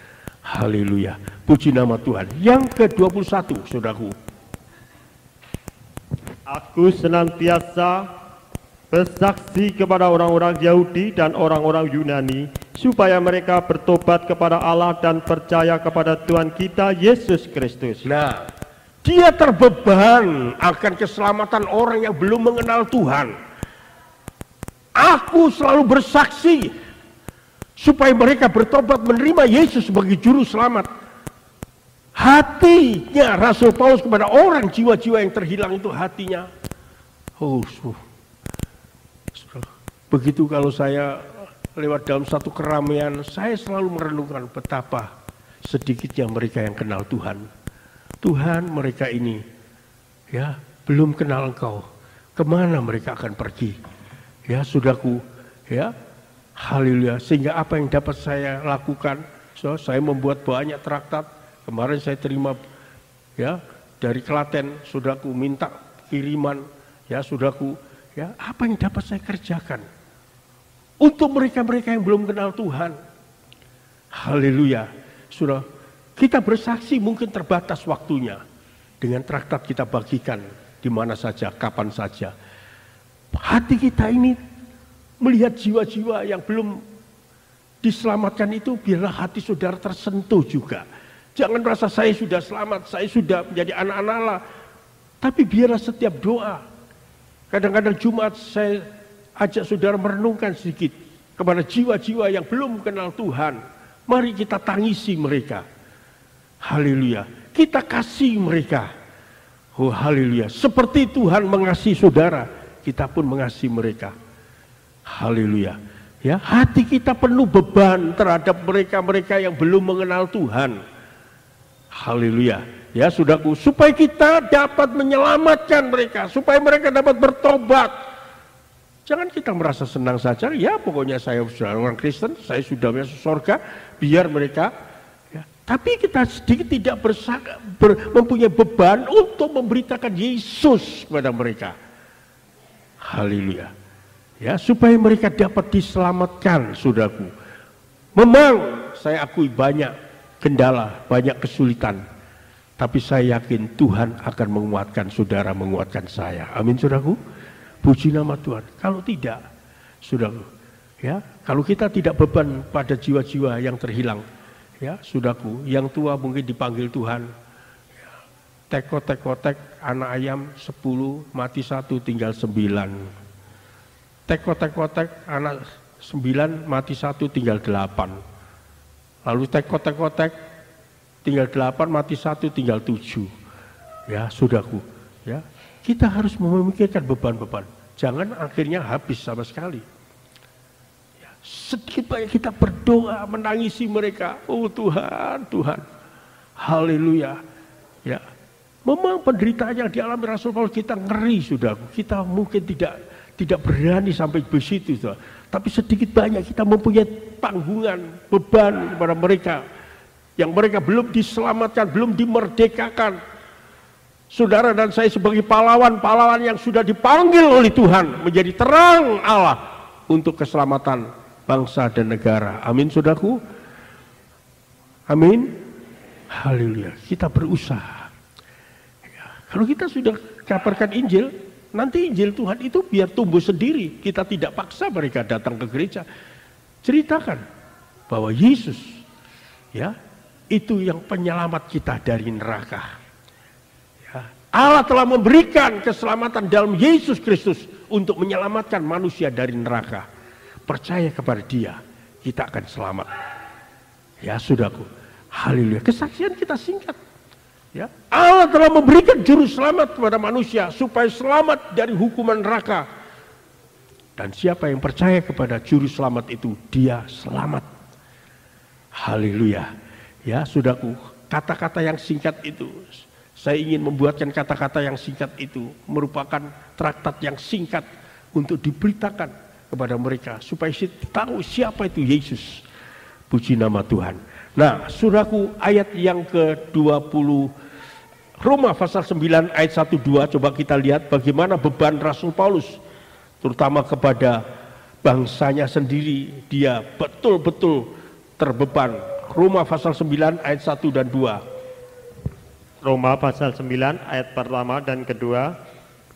Haleluya, puji nama Tuhan. Yang ke-21, saudaraku. Aku senantiasa bersaksi kepada orang-orang Yahudi dan orang-orang Yunani supaya mereka bertobat kepada Allah dan percaya kepada Tuhan kita Yesus Kristus. Nah, dia terbeban akan keselamatan orang yang belum mengenal Tuhan. Aku selalu bersaksi supaya mereka bertobat menerima Yesus sebagai juru selamat. Hatinya Rasul Paulus kepada orang jiwa-jiwa yang terhilang itu hatinya. Oh, begitu kalau saya lewat dalam satu keramaian, saya selalu merenungkan betapa sedikitnya mereka yang kenal Tuhan. Tuhan, mereka ini ya belum kenal Engkau. Kemana mereka akan pergi? Ya saudaraku, ya haleluya. Sehingga apa yang dapat saya lakukan? Saya membuat banyak traktat. Kemarin saya terima ya dari Klaten, saudaraku minta kiriman, ya saudaraku, ya apa yang dapat saya kerjakan untuk mereka-mereka yang belum kenal Tuhan. Haleluya. Saudara, kita bersaksi mungkin terbatas waktunya. Dengan traktat kita bagikan di mana saja, kapan saja. Hati kita ini melihat jiwa-jiwa yang belum diselamatkan itu, biarlah hati saudara tersentuh juga. Jangan merasa saya sudah selamat, saya sudah menjadi anak-anak Allah. Tapi biarlah setiap doa. Kadang-kadang Jumat saya ajak saudara merenungkan sedikit kepada jiwa-jiwa yang belum kenal Tuhan. Mari kita tangisi mereka. Haleluya. Kita kasih mereka. Oh haleluya. Seperti Tuhan mengasihi saudara, kita pun mengasihi mereka. Haleluya. Ya, hati kita penuh beban terhadap mereka-mereka yang belum mengenal Tuhan. Haleluya. Ya, saudaraku, supaya kita dapat menyelamatkan mereka, supaya mereka dapat bertobat. Jangan kita merasa senang saja, ya pokoknya saya sudah orang Kristen, saya sudah masuk surga, biar mereka. Ya. Tapi kita sedikit tidak mempunyai beban untuk memberitakan Yesus kepada mereka. Haleluya. Ya, supaya mereka dapat diselamatkan, saudaraku. Memang saya akui banyak kendala, banyak kesulitan. Tapi saya yakin Tuhan akan menguatkan saudara, menguatkan saya. Amin, saudaraku. Puji nama Tuhan. Kalau tidak, saudaraku, ya, kalau kita tidak beban pada jiwa-jiwa yang terhilang, ya, saudaraku, yang tua mungkin dipanggil Tuhan. Ya, tek, anak ayam 10, mati 1, tinggal 9. Tek, anak 9, mati 1, tinggal 8. Lalu tek, tinggal 8, mati 1, tinggal 7. Ya, saudaraku, ya. Kita harus memikirkan beban-beban. Jangan akhirnya habis sama sekali. Ya, sedikit banyak kita berdoa, menangisi mereka. Oh Tuhan, Tuhan. Haleluya. Ya. Memang penderitaan yang dialami Rasul Paulus kita ngeri, saudaraku. Kita mungkin tidak berani sampai ke situ, saudara. Tapi sedikit banyak kita mempunyai tanggungan, beban kepada mereka. Yang mereka belum diselamatkan, belum dimerdekakan. Saudara dan saya sebagai pahlawan-pahlawan yang sudah dipanggil oleh Tuhan menjadi terang Allah untuk keselamatan bangsa dan negara. Amin, saudaraku. Amin. Haleluya. Kita berusaha. Ya, kalau kita sudah kabarkan Injil, nanti Injil Tuhan itu biar tumbuh sendiri. Kita tidak paksa mereka datang ke gereja. Ceritakan bahwa Yesus, ya, itu yang penyelamat kita dari neraka. Allah telah memberikan keselamatan dalam Yesus Kristus untuk menyelamatkan manusia dari neraka. Percaya kepada Dia, kita akan selamat. Ya, saudaraku. Haleluya. Kesaksian kita singkat. Ya, Allah telah memberikan juru selamat kepada manusia supaya selamat dari hukuman neraka. Dan siapa yang percaya kepada juru selamat itu, dia selamat. Haleluya. Ya, saudaraku, kata-kata yang singkat itu, saya ingin membuatkan kata-kata yang singkat itu merupakan traktat yang singkat untuk diberitakan kepada mereka supaya tahu siapa itu Yesus. Puji nama Tuhan. Nah, saudaraku, ayat yang ke-20 Roma pasal 9 ayat 1-2, coba kita lihat bagaimana beban Rasul Paulus terutama kepada bangsanya sendiri. Dia betul-betul terbeban. Roma pasal 9 ayat 1 dan 2. Roma pasal 9 ayat pertama dan kedua.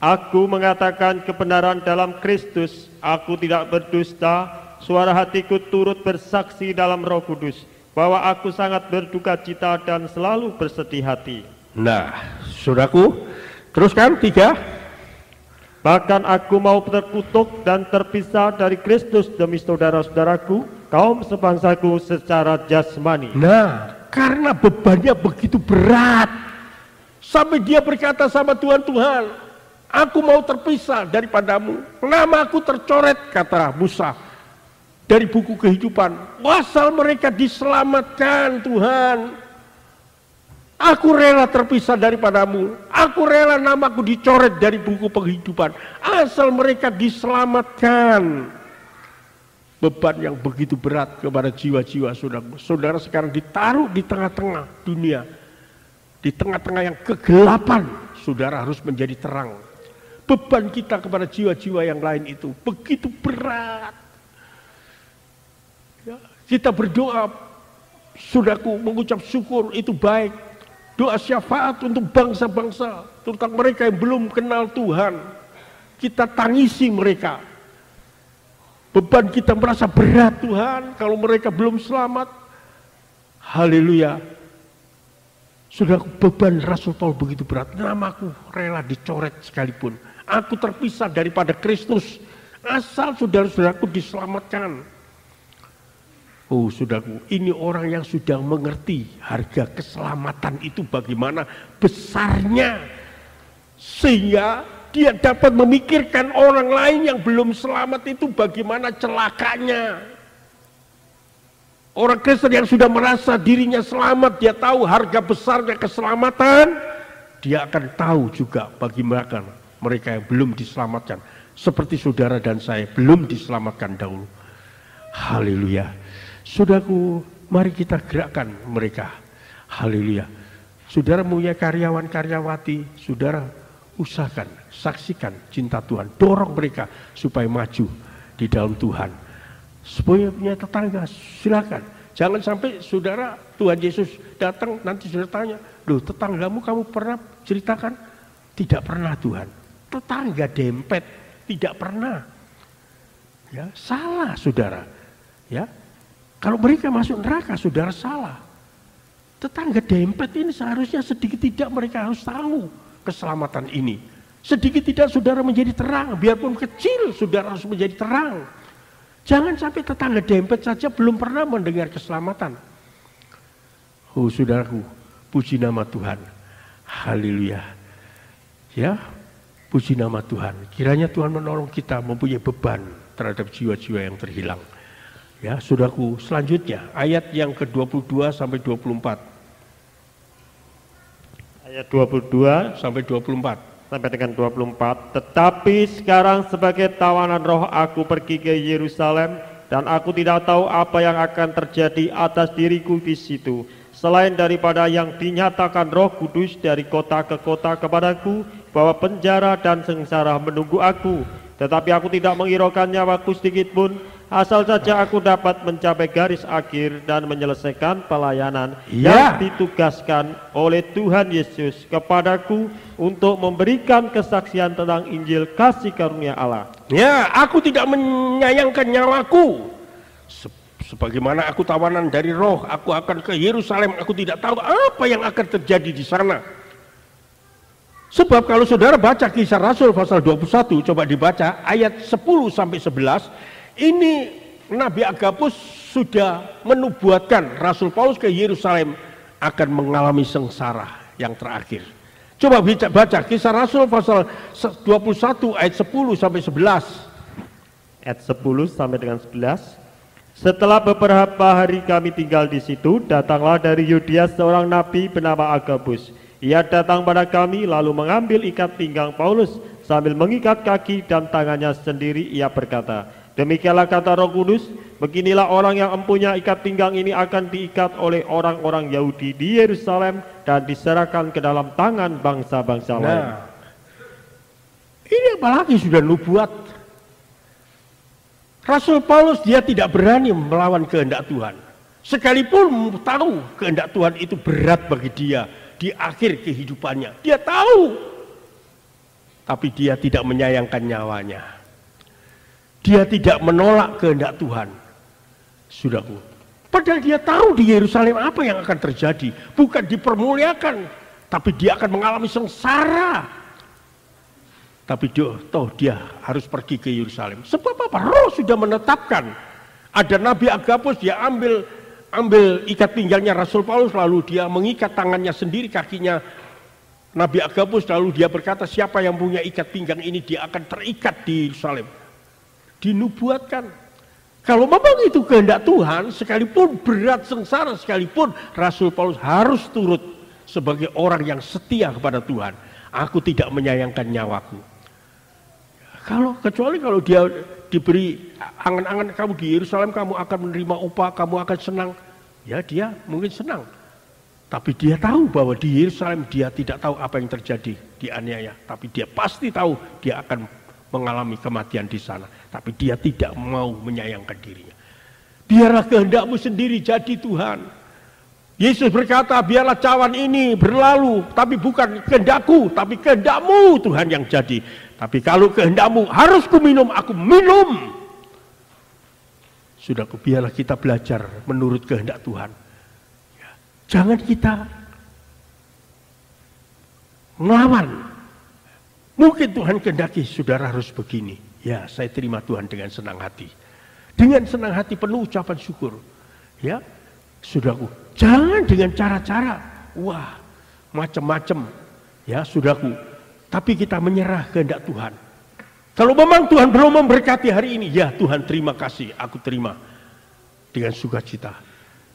Aku mengatakan kebenaran dalam Kristus, aku tidak berdusta. Suara hatiku turut bersaksi dalam Roh Kudus bahwa aku sangat berduka cita dan selalu bersedih hati. Nah, saudaraku, teruskan 3. Bahkan aku mau terkutuk dan terpisah dari Kristus demi saudara-saudaraku, kaum sebangsaku secara jasmani. Nah, karena bebannya begitu berat, sampai dia berkata sama Tuhan, Tuhan, aku mau terpisah daripadamu. Nama aku tercoret, kata Musa. dari buku kehidupan. Asal mereka diselamatkan Tuhan. Aku rela terpisah daripadamu. Aku rela namaku dicoret dari buku kehidupan. Asal mereka diselamatkan. Beban yang begitu berat kepada jiwa-jiwa saudara. Saudara sekarang ditaruh di tengah-tengah dunia. Di tengah-tengah yang kegelapan, saudara harus menjadi terang. Beban kita kepada jiwa-jiwa yang lain itu begitu berat. Ya, kita berdoa, saudaraku, mengucap syukur itu baik. Doa syafaat untuk bangsa-bangsa, terutama mereka yang belum kenal Tuhan. Kita tangisi mereka. Beban kita merasa berat Tuhan, kalau mereka belum selamat. Haleluya. Saudaraku, beban Rasul Paulus begitu berat. Namaku rela dicoret sekalipun. Aku terpisah daripada Kristus. Asal saudara-saudaraku diselamatkan. Oh saudaraku, ini orang yang sudah mengerti harga keselamatan itu bagaimana besarnya. Sehingga dia dapat memikirkan orang lain yang belum selamat itu bagaimana celakanya. Orang Kristen yang sudah merasa dirinya selamat, dia tahu harga besarnya keselamatan, dia akan tahu juga bagaimana mereka yang belum diselamatkan. Seperti saudara dan saya belum diselamatkan dahulu. Haleluya. Saudaraku, mari kita gerakkan mereka. Haleluya. Saudara punya karyawan-karyawati, saudara usahakan, saksikan cinta Tuhan. Dorong mereka supaya maju di dalam Tuhan. Supaya punya tetangga, silakan. Jangan sampai saudara Tuhan Yesus datang nanti saudara tanya, loh tetanggamu kamu pernah ceritakan? Tidak pernah Tuhan. Tetangga dempet tidak pernah. Ya, salah saudara. Ya, kalau mereka masuk neraka saudara salah. Tetangga dempet ini seharusnya sedikit tidak mereka harus tahu keselamatan ini. Sedikit tidak saudara menjadi terang, biarpun kecil saudara harus menjadi terang. Jangan sampai tetangga dempet saja belum pernah mendengar keselamatan. Oh saudaraku, puji nama Tuhan. Haleluya. Ya, puji nama Tuhan. Kiranya Tuhan menolong kita mempunyai beban terhadap jiwa-jiwa yang terhilang. Ya, saudaraku, selanjutnya ayat yang ke-22 sampai 24. Ayat 22 sampai 24. Sampai dengan 24. Tetapi sekarang sebagai tawanan roh aku pergi ke Yerusalem, dan aku tidak tahu apa yang akan terjadi atas diriku di situ, selain daripada yang dinyatakan Roh Kudus dari kota ke kota kepadaku, bahwa penjara dan sengsara menunggu aku. Tetapi aku tidak menghiraukan nyawaku sedikit pun, asal saja aku dapat mencapai garis akhir dan menyelesaikan pelayanan yang ditugaskan oleh Tuhan Yesus kepadaku untuk memberikan kesaksian tentang Injil kasih karunia Allah. Ya, aku tidak menyayangkan nyawaku. Sebagaimana aku tawanan dari roh, aku akan ke Yerusalem. Aku tidak tahu apa yang akan terjadi di sana. Sebab kalau saudara baca Kisah Rasul pasal 21, coba dibaca ayat 10 sampai 11, ini Nabi Agabus sudah menubuatkan Rasul Paulus ke Yerusalem akan mengalami sengsara yang terakhir. Coba baca Kisah Rasul pasal 21 ayat 10 sampai 11. Ayat 10 sampai dengan 11. Setelah beberapa hari kami tinggal di situ, datanglah dari Yudea seorang nabi bernama Agabus. Ia datang pada kami lalu mengambil ikat pinggang Paulus sambil mengikat kaki dan tangannya sendiri. Ia berkata, demikianlah kata Roh Kudus, beginilah orang yang mempunyai ikat pinggang ini akan diikat oleh orang-orang Yahudi di Yerusalem dan diserahkan ke dalam tangan bangsa-bangsa lain. Ini apalagi sudah nubuat. Rasul Paulus dia tidak berani melawan kehendak Tuhan. Sekalipun tahu kehendak Tuhan itu berat bagi dia di akhir kehidupannya. Dia tahu. Tapi dia tidak menyayangkan nyawanya. Dia tidak menolak kehendak Tuhan. Saudaraku, padahal dia tahu di Yerusalem apa yang akan terjadi. Bukan dipermuliakan, tapi dia akan mengalami sengsara. Tapi dia harus pergi ke Yerusalem. Sebab apa? Roh sudah menetapkan. Ada Nabi Agabus, dia ambil ikat pinggangnya Rasul Paulus, lalu dia mengikat tangannya sendiri, kakinya Nabi Agabus, lalu dia berkata, siapa yang punya ikat pinggang ini dia akan terikat di Yerusalem. Dinubuatkan. Kalau memang itu kehendak Tuhan, sekalipun berat sengsara sekalipun, Rasul Paulus harus turut sebagai orang yang setia kepada Tuhan. Aku tidak menyayangkan nyawaku. Kecuali kalau dia diberi angan-angan kamu di Yerusalem, kamu akan menerima upah, kamu akan senang. Ya dia mungkin senang. Tapi dia tahu bahwa di Yerusalem dia tidak tahu apa yang terjadi, dianiaya. Tapi dia pasti tahu dia akan mengalami kematian di sana. Tapi dia tidak mau menyayangkan dirinya. Biarlah kehendakmu sendiri jadi Tuhan. Yesus berkata, biarlah cawan ini berlalu, tapi bukan kehendakku, tapi kehendakmu Tuhan yang jadi. Tapi kalau kehendakmu harus ku minum, aku minum. Saudaraku, biarlah kita belajar menurut kehendak Tuhan. Jangan kita melawan. Mungkin Tuhan kehendaki saudara harus begini. Ya, saya terima Tuhan dengan senang hati. Dengan senang hati penuh ucapan syukur. Ya, saudaraku, jangan dengan cara-cara wah macam-macam. Ya, saudaraku. Tapi kita menyerah kehendak Tuhan. Kalau memang Tuhan belum memberkati hari ini, ya Tuhan terima kasih, aku terima dengan sukacita.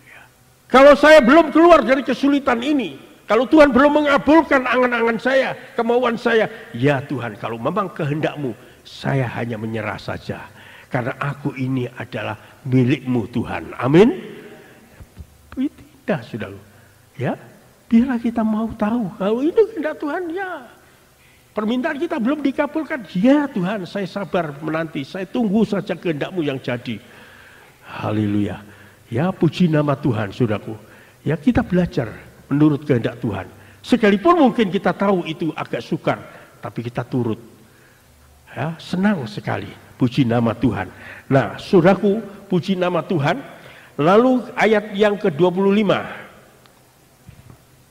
Ya. Kalau saya belum keluar dari kesulitan ini, kalau Tuhan belum mengabulkan angan-angan saya, kemauan saya, ya Tuhan, kalau memang kehendakmu, saya hanya menyerah saja. Karena aku ini adalah milikmu Tuhan. Amin. Tidak, saudara. Ya, biarlah kita mau tahu kalau itu kehendak Tuhan, ya. Permintaan kita belum dikabulkan, ya Tuhan, saya sabar menanti, saya tunggu saja kehendak-Mu yang jadi. Haleluya. Ya, puji nama Tuhan, saudaraku. Ya, kita belajar menurut kehendak Tuhan. Sekalipun mungkin kita tahu itu agak sukar, tapi kita turut. Ya, senang sekali. Puji nama Tuhan. Nah, saudaraku, puji nama Tuhan. Lalu ayat yang ke-25.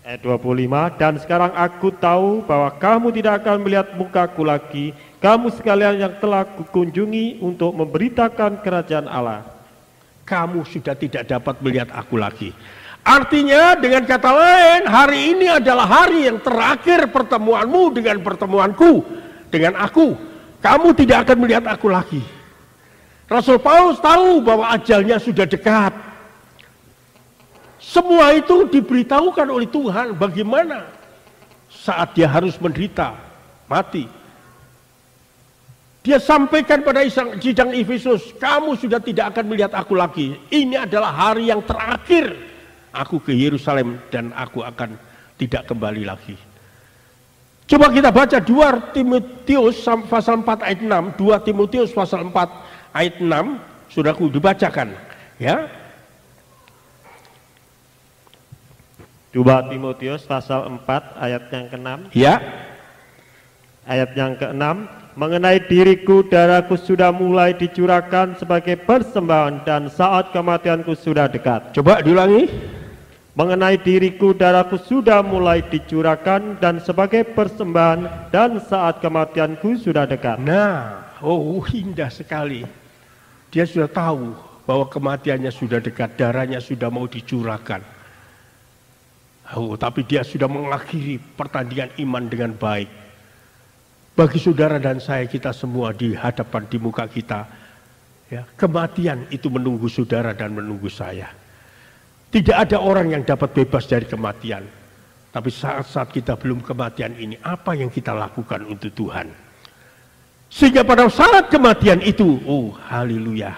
Ayat 25, dan sekarang aku tahu bahwa kamu tidak akan melihat mukaku lagi, kamu sekalian yang telah kukunjungi untuk memberitakan kerajaan Allah. Kamu sudah tidak dapat melihat aku lagi. Artinya dengan kata lain, hari ini adalah hari yang terakhir pertemuanmu dengan pertemuanku, dengan aku. Kamu tidak akan melihat aku lagi. Rasul Paulus tahu bahwa ajalnya sudah dekat. Semua itu diberitahukan oleh Tuhan bagaimana saat dia harus menderita, mati. Dia sampaikan pada sidang Efesus, kamu sudah tidak akan melihat aku lagi. Ini adalah hari yang terakhir aku ke Yerusalem dan aku akan tidak kembali lagi. Coba kita baca 2 Timotius pasal 4 ayat 6, 2 Timotius pasal 4 ayat 6, saudaraku dibacakan, ya. 2 Timotius pasal 4 ayat yang ke-6. Ya. Ayat yang ke-6, mengenai diriku darahku sudah mulai dicurahkan sebagai persembahan dan saat kematianku sudah dekat. Coba diulangi. Mengenai diriku darahku sudah mulai dicurahkan dan sebagai persembahan dan saat kematianku sudah dekat. Nah, indah sekali. Dia sudah tahu bahwa kematiannya sudah dekat, darahnya sudah mau dicurahkan. Tapi dia sudah mengakhiri pertandingan iman dengan baik. Bagi saudara dan saya, kita semua di hadapan, di muka kita, ya, kematian itu menunggu saudara dan menunggu saya. Tidak ada orang yang dapat bebas dari kematian. Tapi saat-saat kita belum kematian ini, apa yang kita lakukan untuk Tuhan? Sehingga pada saat kematian itu, haleluya,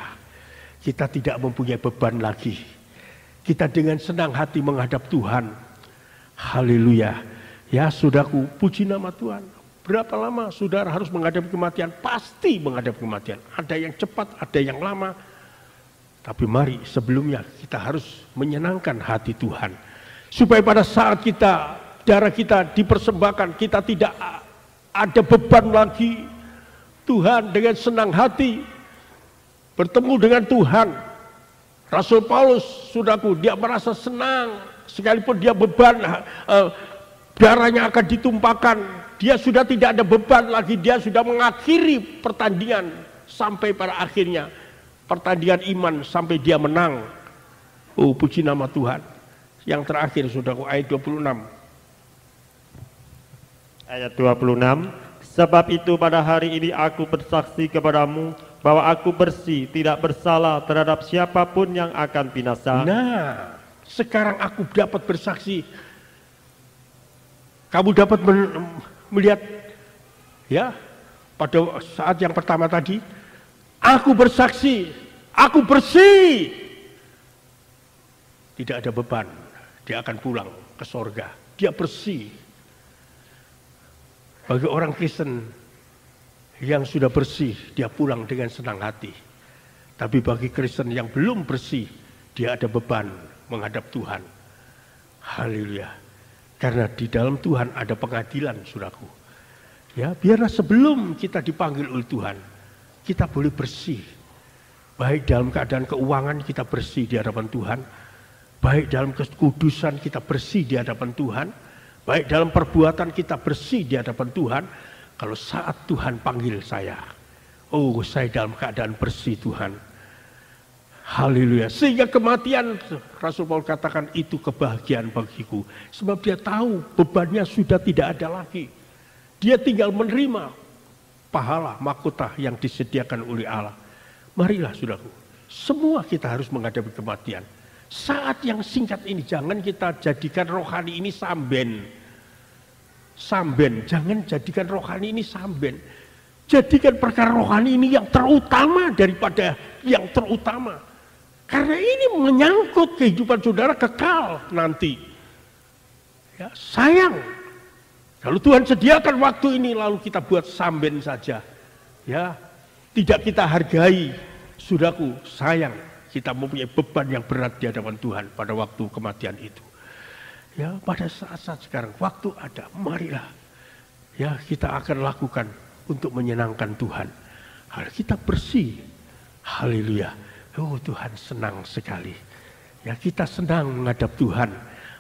kita tidak mempunyai beban lagi. Kita dengan senang hati menghadap Tuhan. Haleluya. Ya, saudaraku, puji nama Tuhan. Berapa lama saudara harus menghadapi kematian? Pasti menghadapi kematian. Ada yang cepat, ada yang lama. Tapi mari sebelumnya kita harus menyenangkan hati Tuhan. Supaya pada saat darah kita dipersembahkan, kita tidak ada beban lagi. Tuhan dengan senang hati bertemu dengan Tuhan. Rasul Paulus, saudaraku, dia merasa senang. Sekalipun dia beban, darahnya akan ditumpahkan, dia sudah tidak ada beban lagi, dia sudah mengakhiri pertandingan sampai pada akhirnya pertandingan iman sampai dia menang. Puji nama Tuhan. Yang terakhir, saudaraku, ayat 26. Ayat 26. Sebab itu pada hari ini aku bersaksi kepadamu bahwa aku bersih, tidak bersalah terhadap siapapun yang akan binasa. Nah, sekarang aku dapat bersaksi. Kamu dapat melihat, ya, pada saat yang pertama tadi, aku bersaksi, aku bersih. Tidak ada beban, dia akan pulang ke sorga. Dia bersih. Bagi orang Kristen yang sudah bersih, dia pulang dengan senang hati. Tapi bagi Kristen yang belum bersih, dia ada beban menghadap Tuhan. Haleluya. Karena di dalam Tuhan ada pengadilan, saudaraku. Ya, biarlah sebelum kita dipanggil oleh Tuhan, kita boleh bersih. Baik dalam keadaan keuangan kita bersih di hadapan Tuhan. Baik dalam kekudusan kita bersih di hadapan Tuhan. Baik dalam perbuatan kita bersih di hadapan Tuhan. Kalau saat Tuhan panggil saya, oh saya dalam keadaan bersih Tuhan. Haleluya. Sehingga kematian, Rasul Paulus katakan, itu kebahagiaan bagiku. Sebab dia tahu bebannya sudah tidak ada lagi. Dia tinggal menerima pahala mahkota yang disediakan oleh Allah. Marilah saudaraku, semua kita harus menghadapi kematian. Saat yang singkat ini jangan kita jadikan rohani ini samben. Samben, jangan jadikan rohani ini samben. Jadikan perkara rohani ini yang terutama daripada yang terutama. Karena ini menyangkut kehidupan saudara kekal nanti. Ya, sayang. Kalau Tuhan sediakan waktu ini lalu kita buat samben saja. Ya, tidak kita hargai. Saudaraku, sayang. Kita mempunyai beban yang berat di hadapan Tuhan pada waktu kematian itu. Ya, pada saat-saat sekarang, waktu ada, marilah. Ya, kita akan lakukan untuk menyenangkan Tuhan. Kita bersih. Haleluya. Oh, Tuhan senang sekali. Ya, kita senang menghadap Tuhan.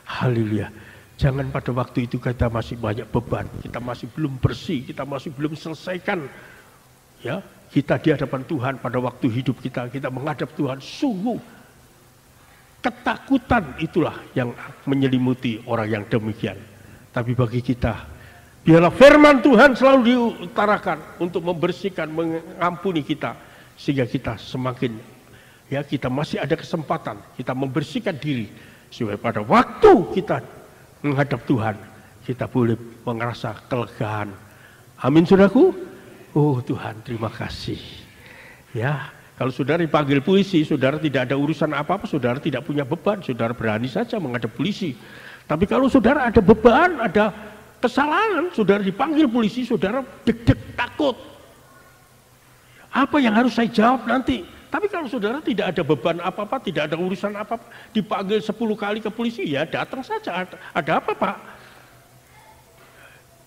Haleluya. Jangan pada waktu itu kita masih banyak beban. Kita masih belum bersih. Kita masih belum selesaikan. Ya, kita di hadapan Tuhan pada waktu hidup kita menghadap Tuhan, sungguh ketakutan itulah yang menyelimuti orang yang demikian. Tapi bagi kita, biarlah firman Tuhan selalu diutarakan untuk membersihkan, mengampuni kita, sehingga kita semakin, ya, kita masih ada kesempatan, kita membersihkan diri, supaya pada waktu kita menghadap Tuhan, kita boleh merasa kelegaan. Amin, saudaraku. Oh Tuhan, terima kasih. Ya, kalau saudara dipanggil polisi, saudara tidak ada urusan apa-apa, saudara tidak punya beban, saudara berani saja menghadap polisi. Tapi kalau saudara ada beban, ada kesalahan, saudara dipanggil polisi, saudara deg-deg takut. Apa yang harus saya jawab nanti? Tapi kalau saudara tidak ada beban apa-apa, tidak ada urusan apa-apa, dipanggil 10 kali ke polisi, ya datang saja. Ada apa, Pak?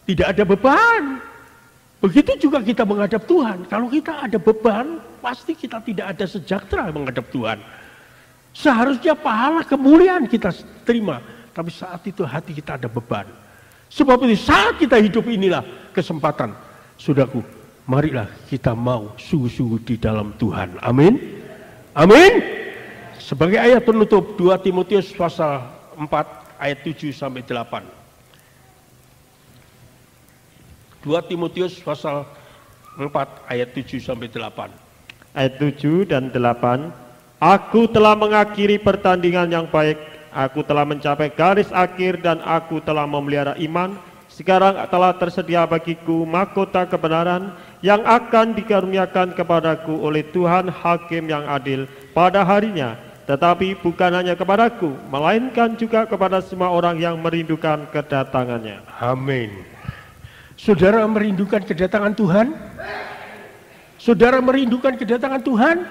Tidak ada beban. Begitu juga kita menghadap Tuhan. Kalau kita ada beban, pasti kita tidak ada sejahtera menghadap Tuhan. Seharusnya pahala kemuliaan kita terima. Tapi saat itu hati kita ada beban. Sebab itu saat kita hidup inilah kesempatan. Saudaraku, marilah kita mau sungguh-sungguh di dalam Tuhan. Amin. Amin. Sebagai ayat penutup 2 Timotius pasal 4 ayat 7 sampai 8. 2 Timotius pasal 4 ayat 7 sampai 8. Ayat 7 dan 8. Aku telah mengakhiri pertandingan yang baik, aku telah mencapai garis akhir dan aku telah memelihara iman. Sekarang telah tersedia bagiku mahkota kebenaran yang akan dikaruniakan kepadaku oleh Tuhan Hakim yang adil pada harinya. Tetapi bukan hanya kepadaku, melainkan juga kepada semua orang yang merindukan kedatangannya. Amin. Saudara merindukan kedatangan Tuhan? Saudara merindukan kedatangan Tuhan?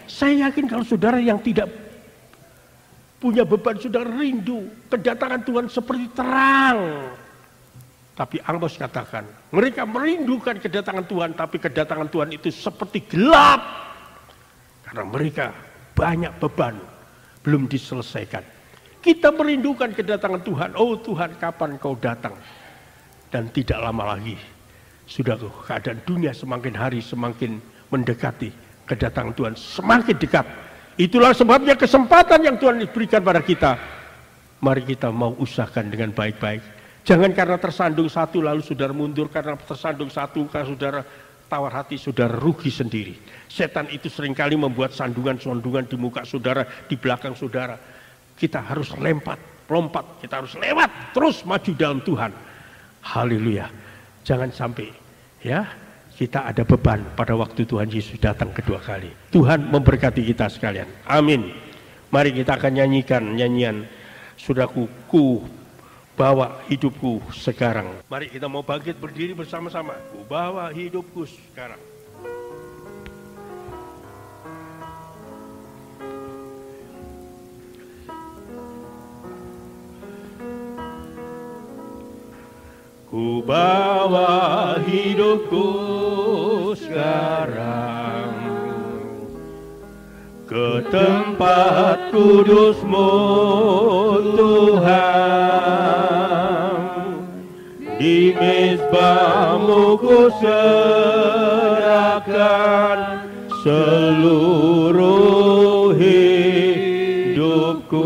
Saya yakin kalau saudara yang tidak punya beban, saudara rindu kedatangan Tuhan seperti terang. Tapi Amos katakan, mereka merindukan kedatangan Tuhan, tapi kedatangan Tuhan itu seperti gelap. Karena mereka banyak beban, belum diselesaikan. Kita merindukan kedatangan Tuhan. Oh Tuhan, kapan Kau datang? Dan tidak lama lagi, sudah keadaan dunia semakin hari semakin mendekati, kedatangan Tuhan semakin dekat. Itulah sebabnya kesempatan yang Tuhan berikan pada kita. Mari kita mau usahakan dengan baik-baik. Jangan karena tersandung satu lalu saudara mundur, karena tersandung satu karena saudara tawar hati saudara rugi sendiri. Setan itu seringkali membuat sandungan-sandungan di muka saudara, di belakang saudara. Kita harus lompat, kita harus lewat, terus maju dalam Tuhan. Haleluya. Jangan sampai ya kita ada beban pada waktu Tuhan Yesus datang kedua kali. Tuhan memberkati kita sekalian. Amin. Mari kita akan nyanyikan nyanyian Saudaraku, ku bawa hidupku sekarang. Mari kita mau bangkit berdiri bersama-sama. Ku bawa hidupku sekarang. Ku bawa hidupku sekarang ke tempat kudus-Mu Tuhan, di mezbah-Mu ku serahkan seluruh hidupku.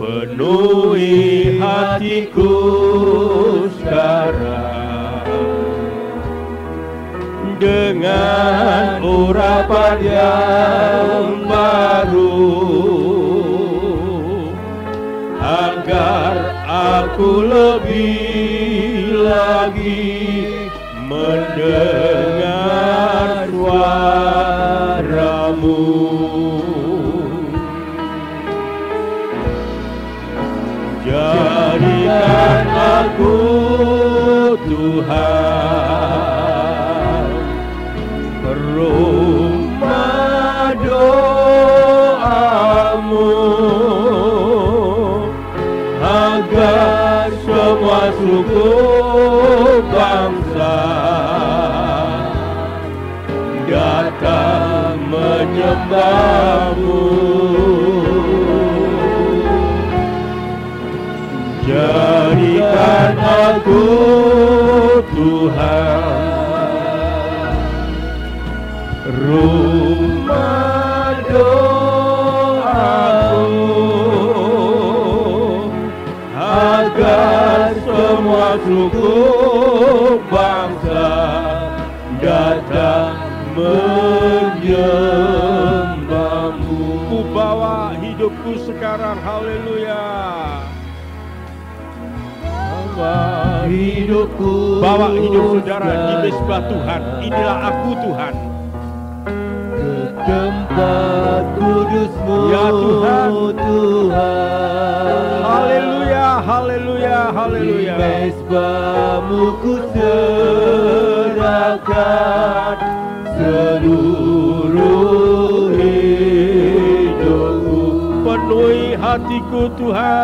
Penuhi hatiku sekarang dengan urapan yang baru, agar aku lebih lagi mendengar suara-Mu. Jadikan aku Tuhan rumah doa-Mu, agar semua suku bangsa datang menyembah-Mu. Jadikan aku Tuhan rumah doa-Mu, agar semua suku bangsa datang menyembah-Mu. Ku bawa hidupku sekarang, haleluya. Bawa hidup saudara di mezbah Tuhan. Inilah aku Tuhan. Ke tempat kudus-Mu ya Tuhan. Haleluya, haleluya, haleluya. Di mezbah-Mu ku serahkan seluruh hidupku. Penuhi hatiku Tuhan.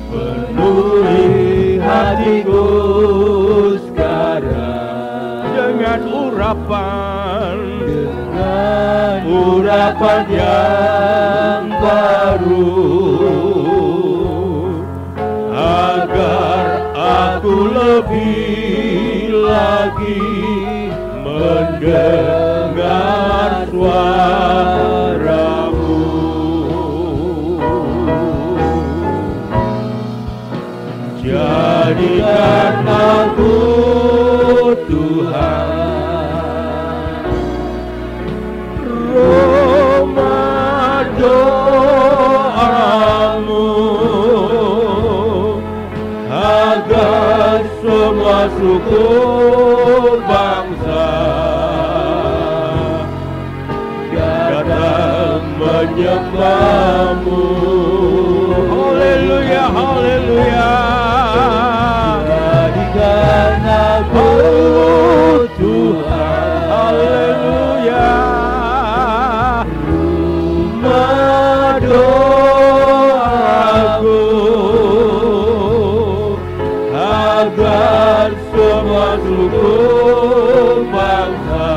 Penuhi hatiku sekarang dengan urapan yang baru, agar aku lebih lagi mendengar suara-Mu. Jadikan aku Tuhan rumah doa-Mu, agar semua suku bangsa datang menyembah-Mu. Haleluya, haleluya. Jadikan aku Tuhan, haleluya, rumah doa-Ku, agar semua suku bangsa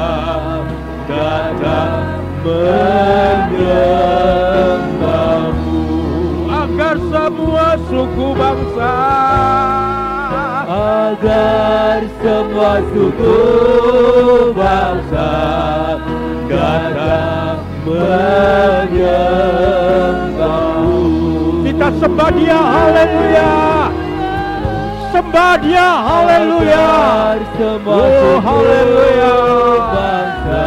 datang menyembah-Mu. Agar semua suku bangsa, agar semua suku bangsa datang menyembah-Mu. Kita sembah Dia, haleluya. sembah Dia, haleluya. Semua Oh, suku haleluya. bangsa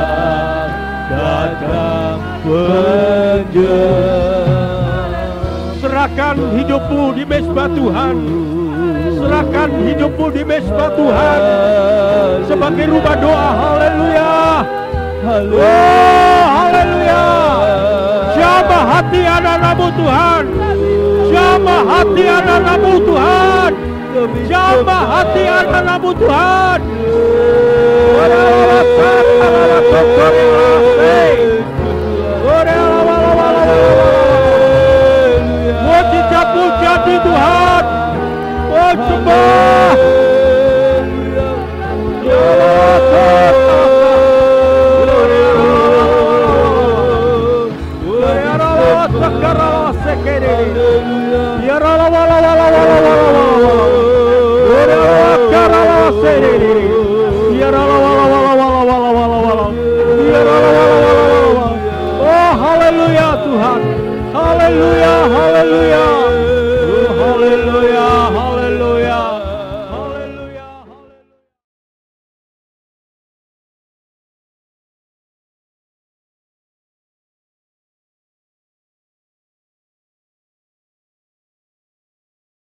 datang menjemput. Serahkan hidupmu di mezbah Tuhan. Serahkan hidupmu di mezbah Tuhan sebagai rumah doa, haleluya. Oh, haleluya. Jamah hati anak-Mu Tuhan. Jamah hati anak-Mu Tuhan. Jamah hati anak-Mu Tuhan. Mujizat puji Tuhan. Oh, sembah. Oh, haleluya Tuhan. Haleluya, haleluya. Oh, haleluya.